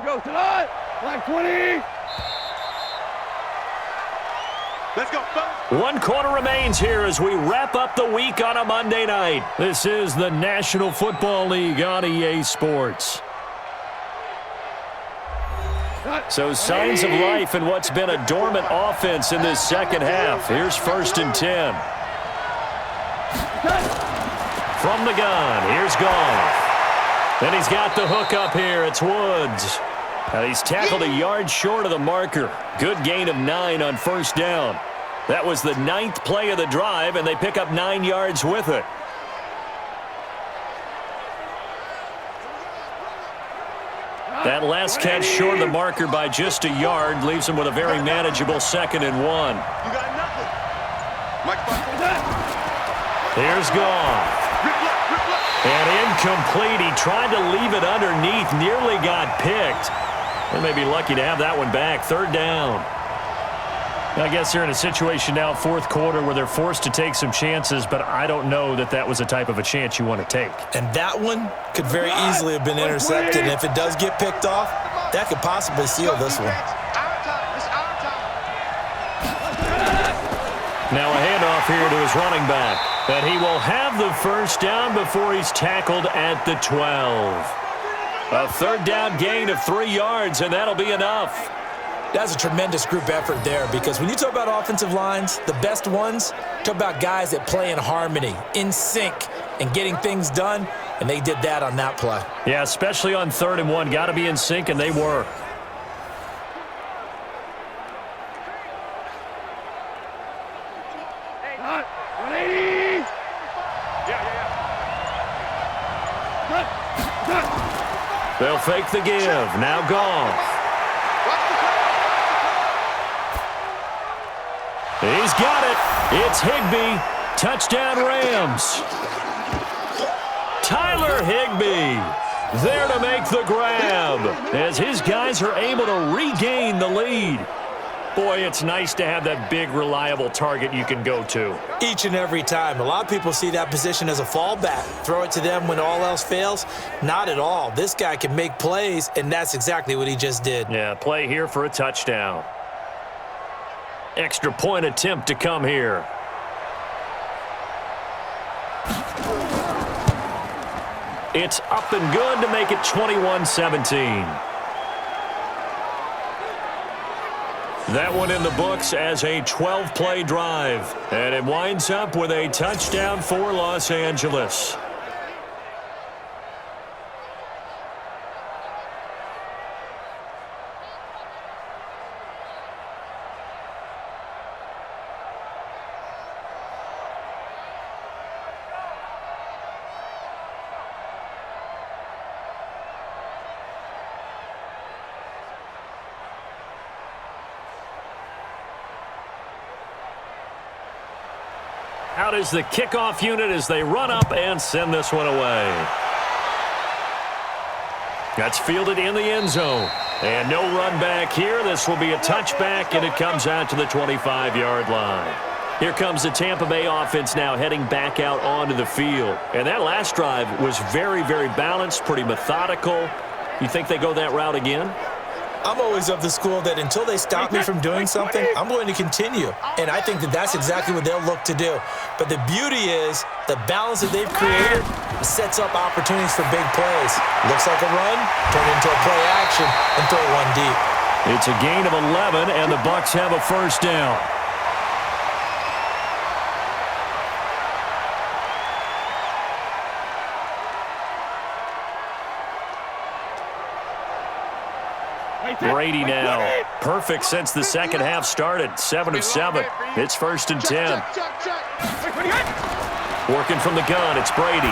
Go tonight, like 20. Let's go, folks. 1 quarter remains here as we wrap up the week on a Monday night. This is the National Football League on EA Sports. So signs of life in what's been a dormant offense in this second half. Here's 1st and 10. From the gun, here's Goff. And he's got the hook up here. It's Woods. And he's tackled a yard short of the marker. Good gain of 9 on 1st down. That was the 9th play of the drive, and they pick up 9 yards with it. That last catch short of the marker by just a yard leaves him with a very manageable 2nd and 1. You got nothing. Here's Goff. And incomplete. He tried to leave it underneath, nearly got picked. They may be lucky to have that one back. 3rd down. I guess they're in a situation now, 4th quarter, where they're forced to take some chances, but I don't know that that was the type of a chance you want to take. And that one could very easily have been intercepted. And if it does get picked off, that could possibly seal this one. Now a handoff here to his running back. And he will have the 1st down before he's tackled at the 12. A 3rd down gain of 3 yards, and that'll be enough. That's a tremendous group effort there, because when you talk about offensive lines, the best ones, talk about guys that play in harmony, in sync, and getting things done, and they did that on that play. Yeah, especially on 3rd and 1. Got to be in sync, and they were. They'll fake the give. Now Goff. He's got it. It's Higbee. Touchdown Rams. Tyler Higbee there to make the grab as his guys are able to regain the lead. Boy, it's nice to have that big, reliable target you can go to. Each and every time. A lot of people see that position as a fallback. Throw it to them when all else fails. Not at all. This guy can make plays, and that's exactly what he just did. Yeah, play here for a touchdown. Extra point attempt to come here. It's up and good to make it 21-17. That one in the books as a 12-play drive. And it winds up with a touchdown for Los Angeles. Out is the kickoff unit as they run up and send this one away. That's fielded in the end zone. And no run back here. This will be a touchback, and it comes out to the 25-yard line. Here comes the Tampa Bay offense now heading back out onto the field. And that last drive was very, very balanced, pretty methodical. You think they go that route again? I'm always of the school that until they stop me from doing something, I'm going to continue. And I think that that's exactly what they'll look to do. But the beauty is the balance that they've created sets up opportunities for big plays. Looks like a run, turn into a play action, and throw one deep. It's a gain of 11, and the Bucs have a 1st down. Brady now. Perfect since the second half started. 7 of 7. It's 1st and 10. Working from the gun, it's Brady.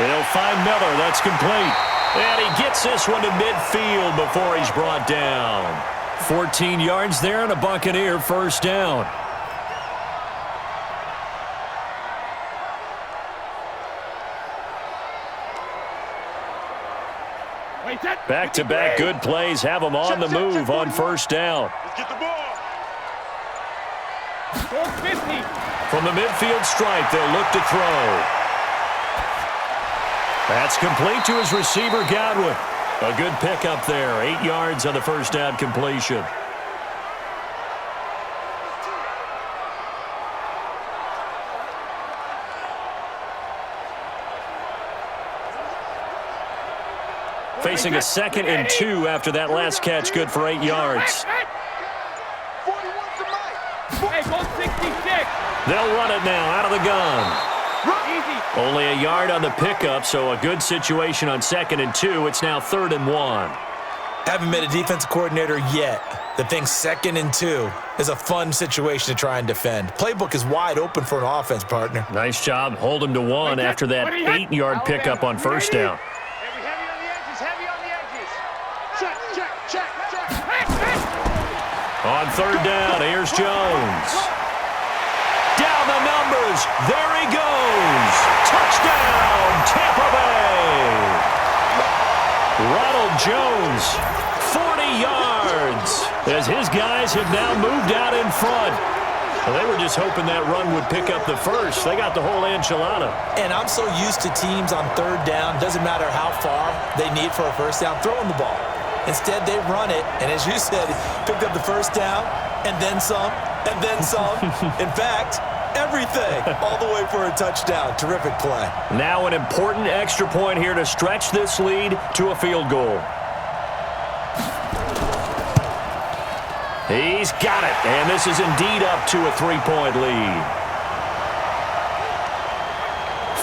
And he'll find Miller. That's complete. And he gets this one to midfield before he's brought down. 14 yards there and a Buccaneer 1st down. Back-to-back good plays have them on the move on 1st down. Let's get the ball. From the midfield stripe, they'll look to throw. That's complete to his receiver, Godwin. A good pickup there. 8 yards on the 1st down completion. facing a 2nd and 2 after that last catch, good for 8 yards. Hey, go 66. They'll run it now out of the gun. Easy. Only a yard on the pickup, so a good situation on 2nd and 2. It's now 3rd and 1. Haven't been a defensive coordinator yet that thinks 2nd and 2 is a fun situation to try and defend. Playbook is wide open for an offense, partner. Nice job. Hold him to 1 after that 8-yard pickup on 1st down. Heavy on the edges, heavy on the edges. Check. On 3rd down, here's Jones. Down the numbers. There he goes. Touchdown, Tampa Bay. Ronald Jones, 40 yards, as his guys have now moved out in front. Well, they were just hoping that run would pick up the first. They got the whole enchilada. And I'm so used to teams on 3rd down, doesn't matter how far they need for a 1st down, throwing the ball. Instead, they run it, and as you said, picked up the 1st down, and then some, and then some. In fact, everything, all the way for a touchdown. Terrific play. Now an important extra point here to stretch this lead to a field goal. He's got it, and this is indeed up to a 3-point lead.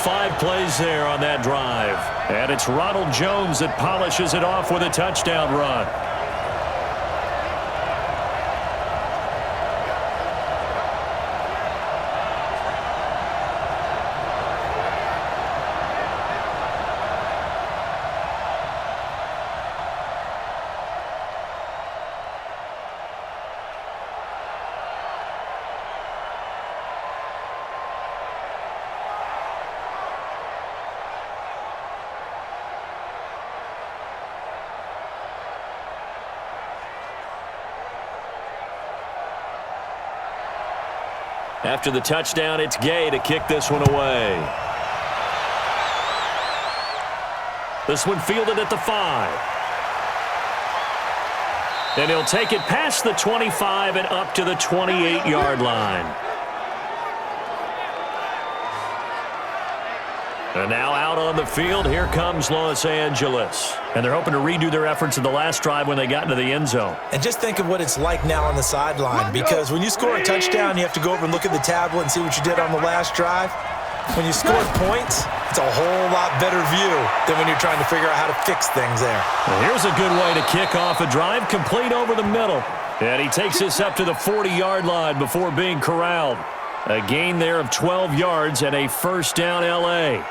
5 plays there on that drive. And it's Ronald Jones that polishes it off with a touchdown run. After the touchdown, it's Gay to kick this one away. This one fielded at the 5. And he'll take it past the 25 and up to the 28-yard line. And now out on the field, here comes Los Angeles. And they're hoping to redo their efforts in the last drive when they got into the end zone. And just think of what it's like now on the sideline, because when you score a touchdown, you have to go over and look at the tablet and see what you did on the last drive. When you score points, it's a whole lot better view than when you're trying to figure out how to fix things there. Well, here's a good way to kick off a drive, complete over the middle. And he takes this up to the 40-yard line before being corralled. A gain there of 12 yards and a 1st down L.A.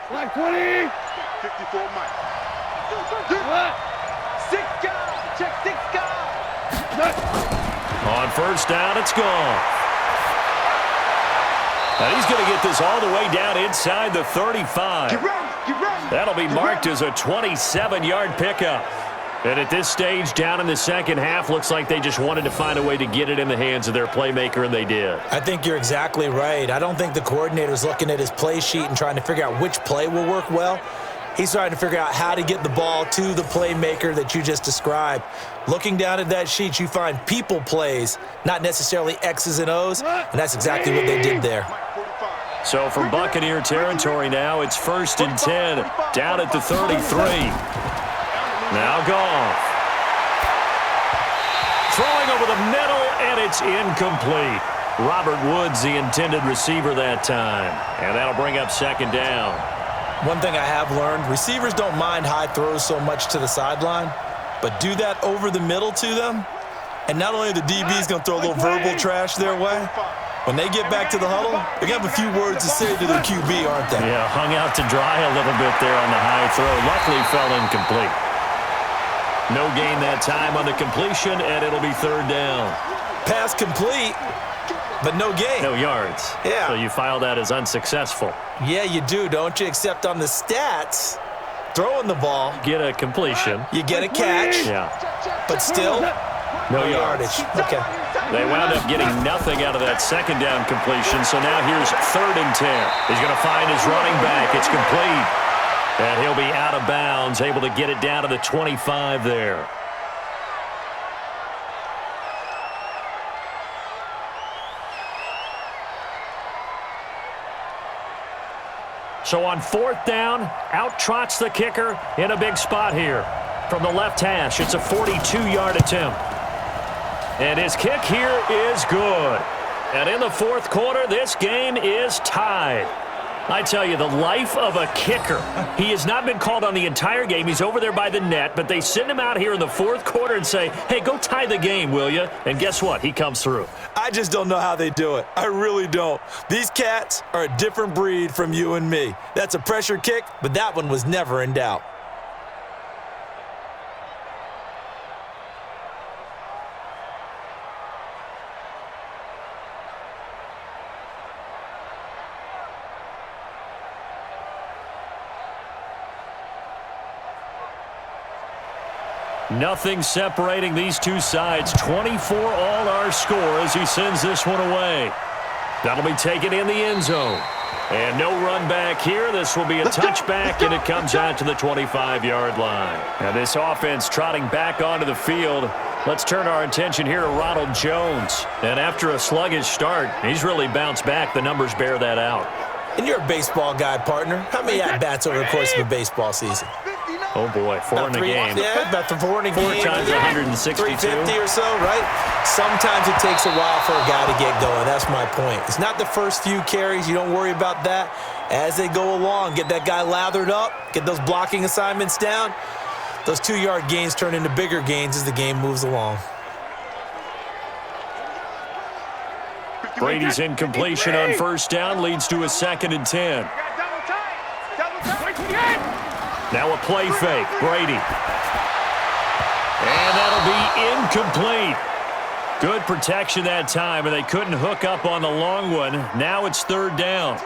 Like 20. 54 Mike. What? 6 guys. Check 6 guys. On 1st down, it's gone. And he's going to get this all the way down inside the 35. Get ready. That'll be marked as a 27-yard pickup. And at this stage, down in the second half, looks like they just wanted to find a way to get it in the hands of their playmaker, and they did. I think you're exactly right. I don't think the coordinator's looking at his play sheet and trying to figure out which play will work well. He's trying to figure out how to get the ball to the playmaker that you just described. Looking down at that sheet, you find people plays, not necessarily X's and O's, and that's exactly what they did there. So from Buccaneer territory now, it's 1st and 10, down at the 33. Now Goff. Throwing over the middle, and it's incomplete. Robert Woods, the intended receiver that time. And that'll bring up 2nd down. One thing I have learned, receivers don't mind high throws so much to the sideline, but do that over the middle to them, and not only the DB's going to throw a little verbal trash their way, when they get back to the huddle, they're going to have a few words to say to their QB, aren't they? Yeah, hung out to dry a little bit there on the high throw. Luckily fell incomplete. No gain that time on the completion, and it'll be 3rd down. Pass complete, but no gain. No yards. Yeah. So you file that as unsuccessful. Yeah, you do, don't you? Except on the stats, throwing the ball, Get a completion. you get a catch, Yeah. but still, no yardage. Okay. They wound up getting nothing out of that 2nd down completion, so now here's 3rd and 10. He's going to find his running back. It's complete. And he'll be out of bounds, able to get it down to the 25 there. So on 4th down, out trots the kicker in a big spot here. From the left hash, it's a 42-yard attempt. And his kick here is good. And in the 4th quarter, this game is tied. I tell you, the life of a kicker. He has not been called on the entire game. He's over there by the net, but they send him out here in the 4th quarter and say, hey, go tie the game, will you? And guess what? He comes through. I just don't know how they do it. I really don't. These cats are a different breed from you and me. That's a pressure kick, but that one was never in doubt. Nothing separating these two sides. 24 all our score as he sends this one away. That'll be taken in the end zone. And no run back here. This will be a touchback, and it comes out to the 25-yard line. Now this offense trotting back onto the field. Let's turn our attention here to Ronald Jones. And after a sluggish start, he's really bounced back. The numbers bear that out. And you're a baseball guy, partner. How many at-bats over the course of a baseball season? Oh, boy, four in a game. Yeah, about 4 in a game. 4 times 162. 350 or so, right? Sometimes it takes a while for a guy to get going. That's my point. It's not the first few carries. You don't worry about that. As they go along, get that guy lathered up, get those blocking assignments down. Those 2-yard gains turn into bigger gains as the game moves along. Brady's incompletion on 1st down leads to a 2nd and 10. Now a play fake, Brady. And that'll be incomplete. Good protection that time, and they couldn't hook up on the long one. Now it's 3rd down.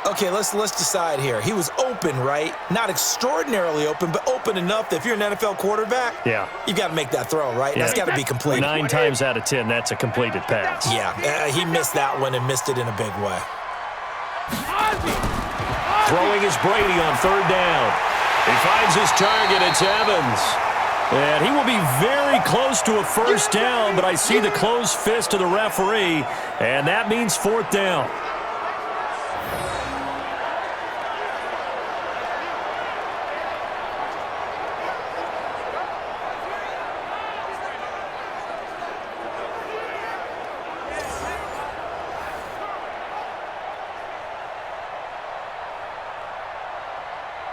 Okay, let's decide here. He was open, right? Not extraordinarily open, but open enough that if you're an NFL quarterback, yeah, you've got to make that throw, right? Yeah. That's got to be completed. 9 times out of 10, that's a completed pass. Yeah, he missed that one and missed it in a big way. Throwing is Brady on 3rd down. He finds his target. It's Evans. And he will be very close to a 1st down, but I see the closed fist of the referee, and that means 4th down.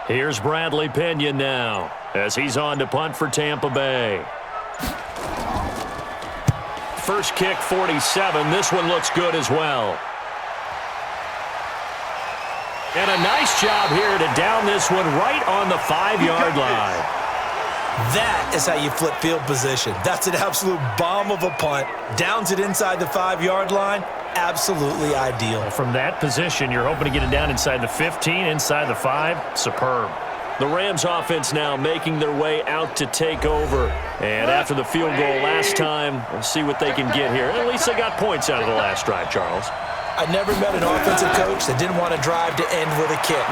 Here's Bradley Pinion now as he's on to punt for Tampa Bay. First kick, 47. This one looks good as well. And a nice job here to down this one right on the 5-yard line. That is how you flip field position. That's an absolute bomb of a punt. Downs it inside the 5-yard line. Absolutely ideal. From that position, you're hoping to get it down inside the 15, inside the 5. Superb. The Rams offense now making their way out to take over. And after the field goal last time, we'll see what they can get here. At least they got points out of the last drive, Charles. I never met an offensive coach that didn't want to drive to end with a kick.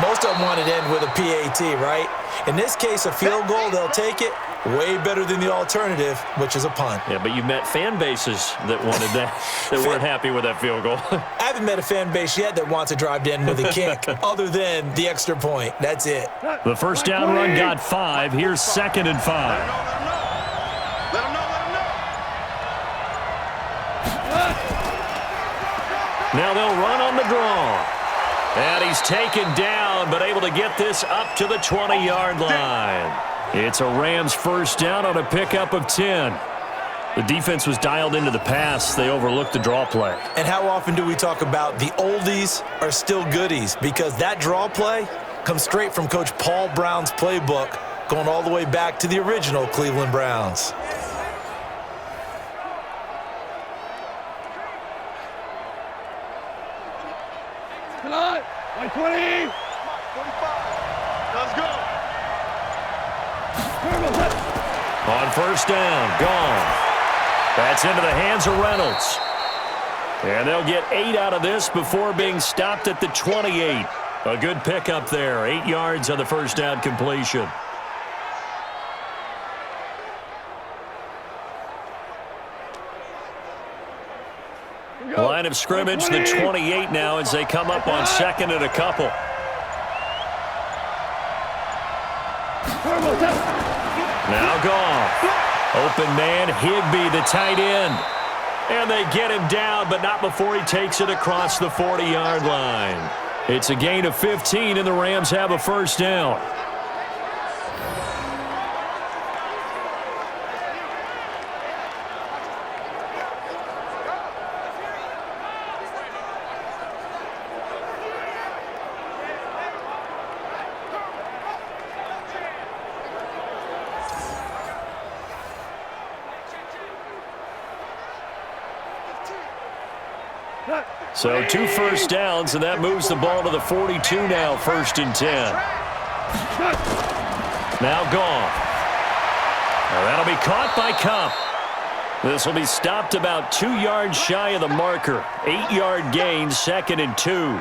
Most of them wanted to end with a PAT, right? In this case, a field goal, they'll take it. Way better than the alternative, which is a punt. Yeah, but you met fan bases that wanted that, that weren't happy with that field goal. I haven't met a fan base yet that wants to drive to end with a kick, other than the extra point. That's it. The 1st down run got 5. Here's 2nd and 5. Let him know. Now they'll run on the draw. And he's taken down, but able to get this up to the 20-yard line. It's a Rams 1st down on a pickup of 10. The defense was dialed into the pass. They overlooked the draw play. And how often do we talk about the oldies are still goodies? Because that draw play comes straight from Coach Paul Brown's playbook, going all the way back to the original Cleveland Browns. Come on, 120. 45. Let's go. On 1st down, gone. That's into the hands of Reynolds. And they'll get 8 out of this before being stopped at the 28. A good pickup there. 8 yards on the 1st down completion. Line of scrimmage, the 28 now as they come up on 2nd and a couple. Now Goff. Open man, Higbee, the tight end. And they get him down, but not before he takes it across the 40-yard line. It's a gain of 15, and the Rams have a first down. So 2 first downs, and that moves the ball to the 42 now, 1st and 10. Now Goff. Now that'll be caught by Cup. This will be stopped about 2 yards shy of the marker. 8-yard gain, 2nd and 2.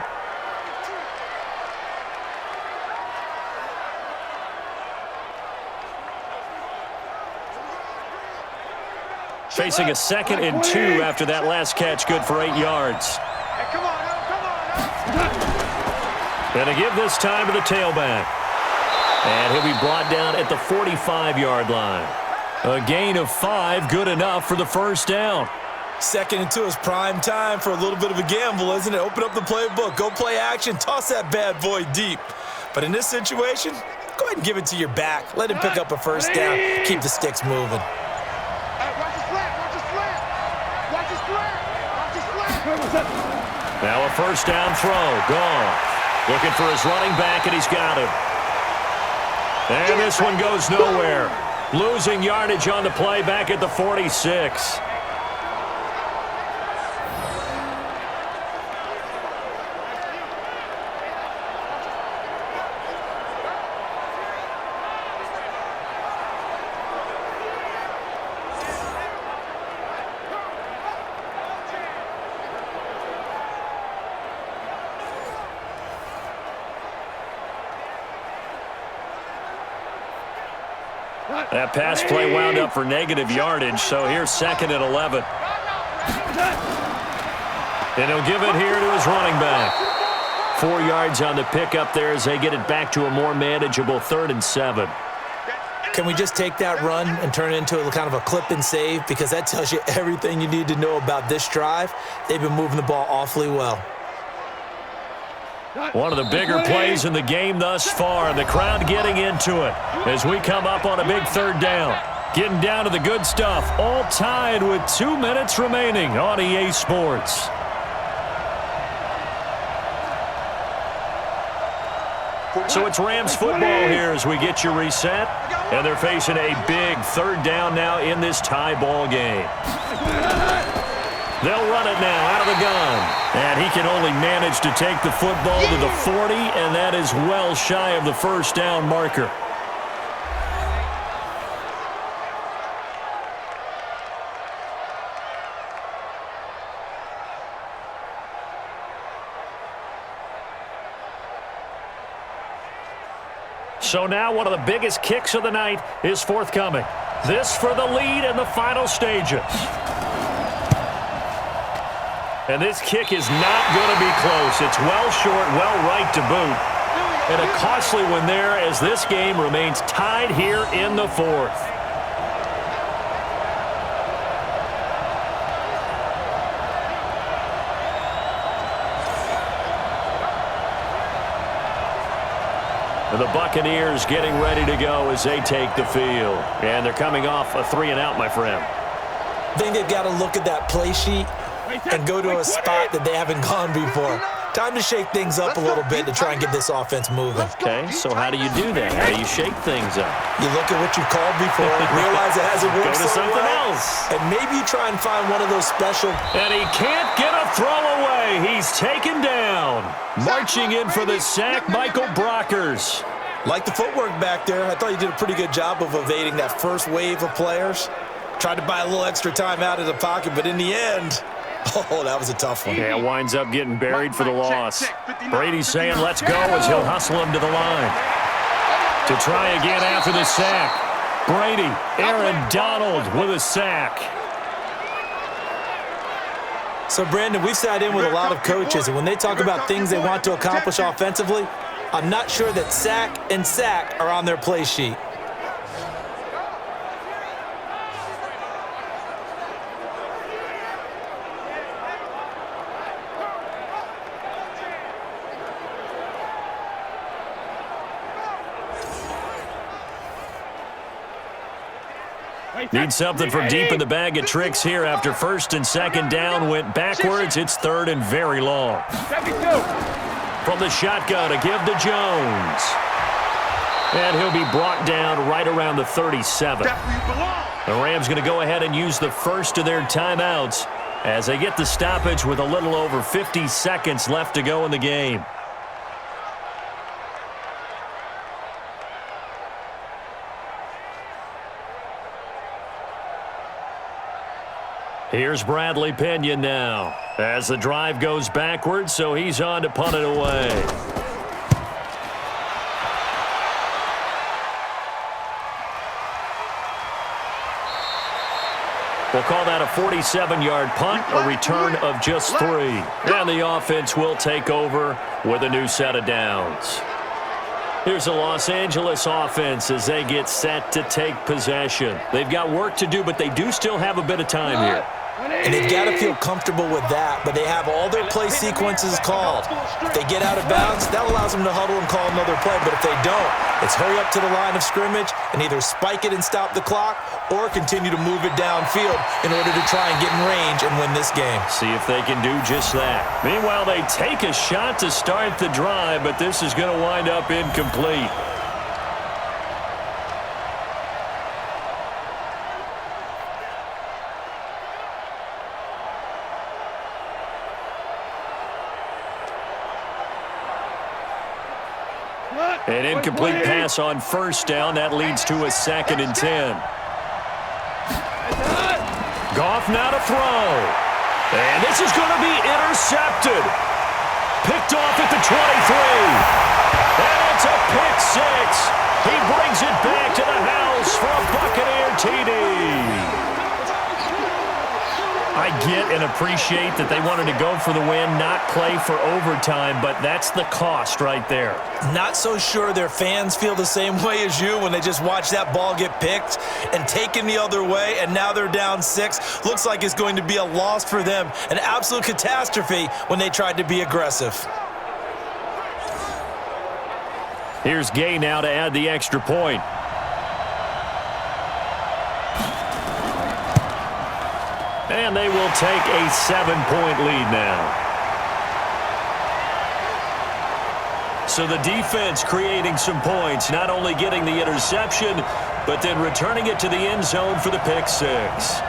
Facing a 2nd and 2 after that last catch, good for 8 yards. Come on, come on. And to give this time to the tailback. And he'll be brought down at the 45-yard line. A gain of 5, good enough for the first down. 2nd and 2 is prime time for a little bit of a gamble, isn't it? Open up the playbook, go play action, toss that bad boy deep. But in this situation, go ahead and give it to your back. Let him pick up a first down, keep the sticks moving. Now a first down throw. Goff looking for his running back, and he's got him. And this one goes nowhere. Losing yardage on the play back at the 46. That pass play wound up for negative yardage, so here's 2nd and 11. And he'll give it here to his running back. 4 yards on the pickup there as they get it back to a more manageable 3rd and 7. Can we just take that run and turn it into a kind of a clip and save? Because that tells you everything you need to know about this drive. They've been moving the ball awfully well. One of the bigger plays in the game thus far, and the crowd getting into it as we come up on a big 3rd down. Getting down to the good stuff, all tied with 2 minutes remaining on EA Sports. So it's Rams football here as we get you reset, and they're facing a big 3rd down now in this tie ball game. They'll run it now out of the gun. And he can only manage to take the football to the 40, and that is well shy of the first down marker. So now one of the biggest kicks of the night is forthcoming. This for the lead in the final stages. And this kick is not going to be close. It's well short, well right to boot. And a costly one there as this game remains tied here in the 4th. And the Buccaneers getting ready to go as they take the field. And they're coming off a 3-and-out, my friend. I think they've got to look at that play sheet and go to a spot that they haven't gone before. Time to shake things up a little bit to try and get this offense moving. Okay, so how do you do that? How do you shake things up? You look at what you've called before, realize it hasn't worked Go to so something well, else. and maybe you try and find one of those special. And he can't get a throw away. He's taken down. Marching in for the sack, Michael Brockers. Like the footwork back there, I thought you did a pretty good job of evading that first wave of players. Tried to buy a little extra time out of the pocket, but in the end, oh, that was a tough one. Yeah, winds up getting buried for the loss. Brady's saying let's go as he'll hustle him to the line. To try again after the sack. Brady, Aaron Donald with a sack. So, Brandon, we've sat in with a lot of coaches, and when they talk about things they want to accomplish offensively, I'm not sure that sack and sack are on their play sheet. Need something from deep in the bag of tricks here after first and second down went backwards. It's third and very long. From the shotgun to give to Jones. And he'll be brought down right around the 37. The Rams going to go ahead and use the first of their timeouts as they get the stoppage with a little over 50 seconds left to go in the game. Here's Bradley Pinion now as the drive goes backwards, so he's on to punt it away. We'll call that a 47-yard punt, a return of just 3. And the offense will take over with a new set of downs. Here's the Los Angeles offense as they get set to take possession. They've got work to do, but they do still have a bit of time here. And they've got to feel comfortable with that, but they have all their play sequences called. If they get out of bounds, that allows them to huddle and call another play, but if they don't, it's hurry up to the line of scrimmage and either spike it and stop the clock or continue to move it downfield in order to try and get in range and win this game. See if they can do just that. Meanwhile, they take a shot to start the drive, but this is going to wind up incomplete. An incomplete pass on first down. That leads to a 2nd and 10. Goff now to throw. And this is going to be intercepted. Picked off at the 23. And it's a pick 6. He brings it back to the house for a Buccaneer TD. I get and appreciate that they wanted to go for the win, not play for overtime, but that's the cost right there. Not so sure their fans feel the same way as you when they just watch that ball get picked and taken the other way, and now they're down 6. Looks like it's going to be a loss for them, an absolute catastrophe when they tried to be aggressive. Here's Gay now to add the extra point. And they will take a 7-point lead now. So the defense creating some points, not only getting the interception, but then returning it to the end zone for the pick 6.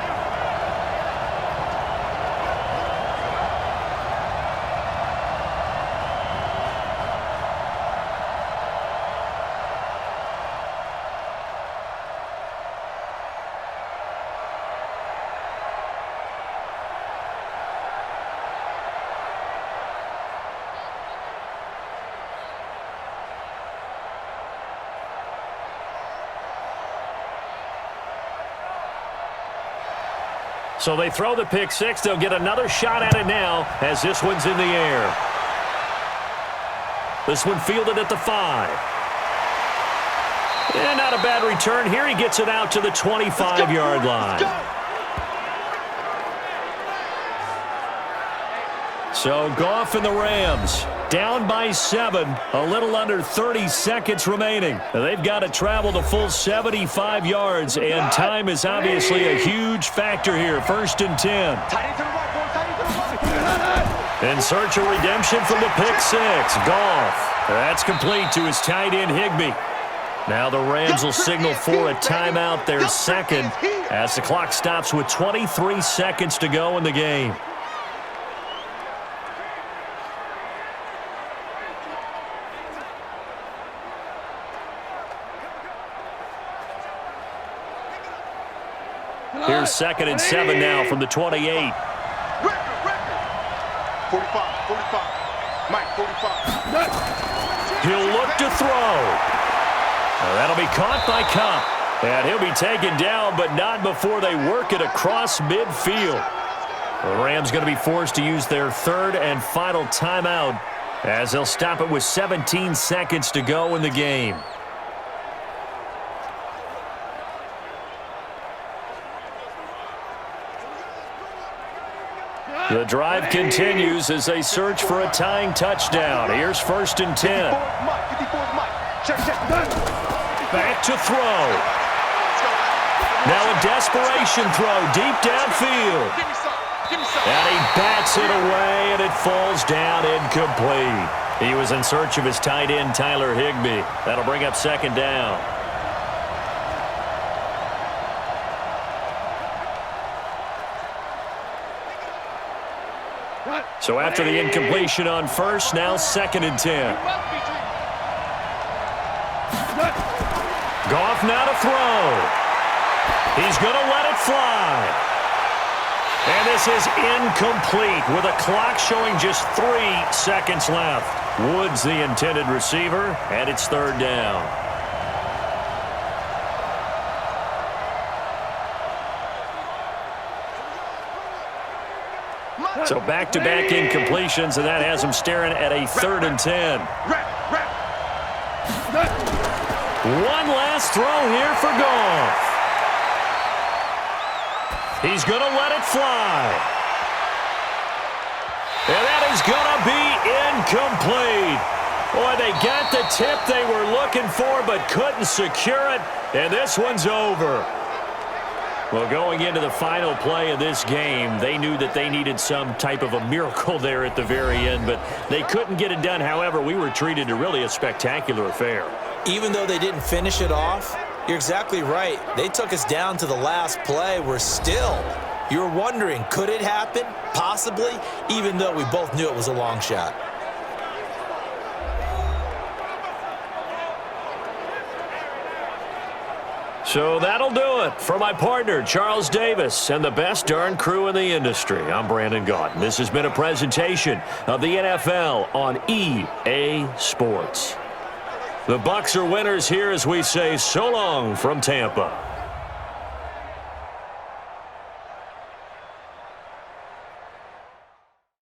So they throw the pick 6. They'll get another shot at it now as this one's in the air. This one fielded at the 5. And not a bad return here. He gets it out to the 25-yard line. So Goff and the Rams down by 7, a little under 30 seconds remaining. They've got to travel the full 75 yards, and time is obviously a huge factor here. 1st and 10. In search of redemption from the pick 6. Goff. That's complete to his tight end, Higbee. Now the Rams will signal for a timeout, their 2nd, as the clock stops with 23 seconds to go in the game. Here's 2nd and 7 now from the 28. 45, 45. Mike, 45. He'll look to throw. That'll be caught by Cup. And he'll be taken down, but not before they work it across midfield. The Rams going to be forced to use their 3rd and final timeout as they'll stop it with 17 seconds to go in the game. The drive continues as they search for a tying touchdown. Here's 1st and 10. Back to throw. Now in desperation throw deep downfield. Give me some. Give me some. And he bats it away, and it falls down incomplete. He was in search of his tight end, Tyler Higbee. That'll bring up second down. So after the incompletion on first, now 2nd and 10. Goff now to throw. He's going to let it fly. And this is incomplete with a clock showing just 3 seconds left. Woods the intended receiver, and it's 3rd down. So back-to-back incompletions, and that has him staring at a 3rd and 10. One last throw here for Goff. He's going to let it fly. And that is going to be incomplete. Boy, they got the tip they were looking for but couldn't secure it, and this one's over. Well, going into the final play of this game, they knew that they needed some type of a miracle there at the very end, but they couldn't get it done. However, we were treated to really a spectacular affair. Even though they didn't finish it off, you're exactly right. They took us down to the last play. We're still, you're wondering, could it happen? Possibly, even though we both knew it was a long shot. So that'll do it for my partner, Charles Davis, and the best darn crew in the industry. I'm Brandon Gaunt. This has been a presentation of the NFL on EA Sports. The Bucs are winners here as we say so long from Tampa.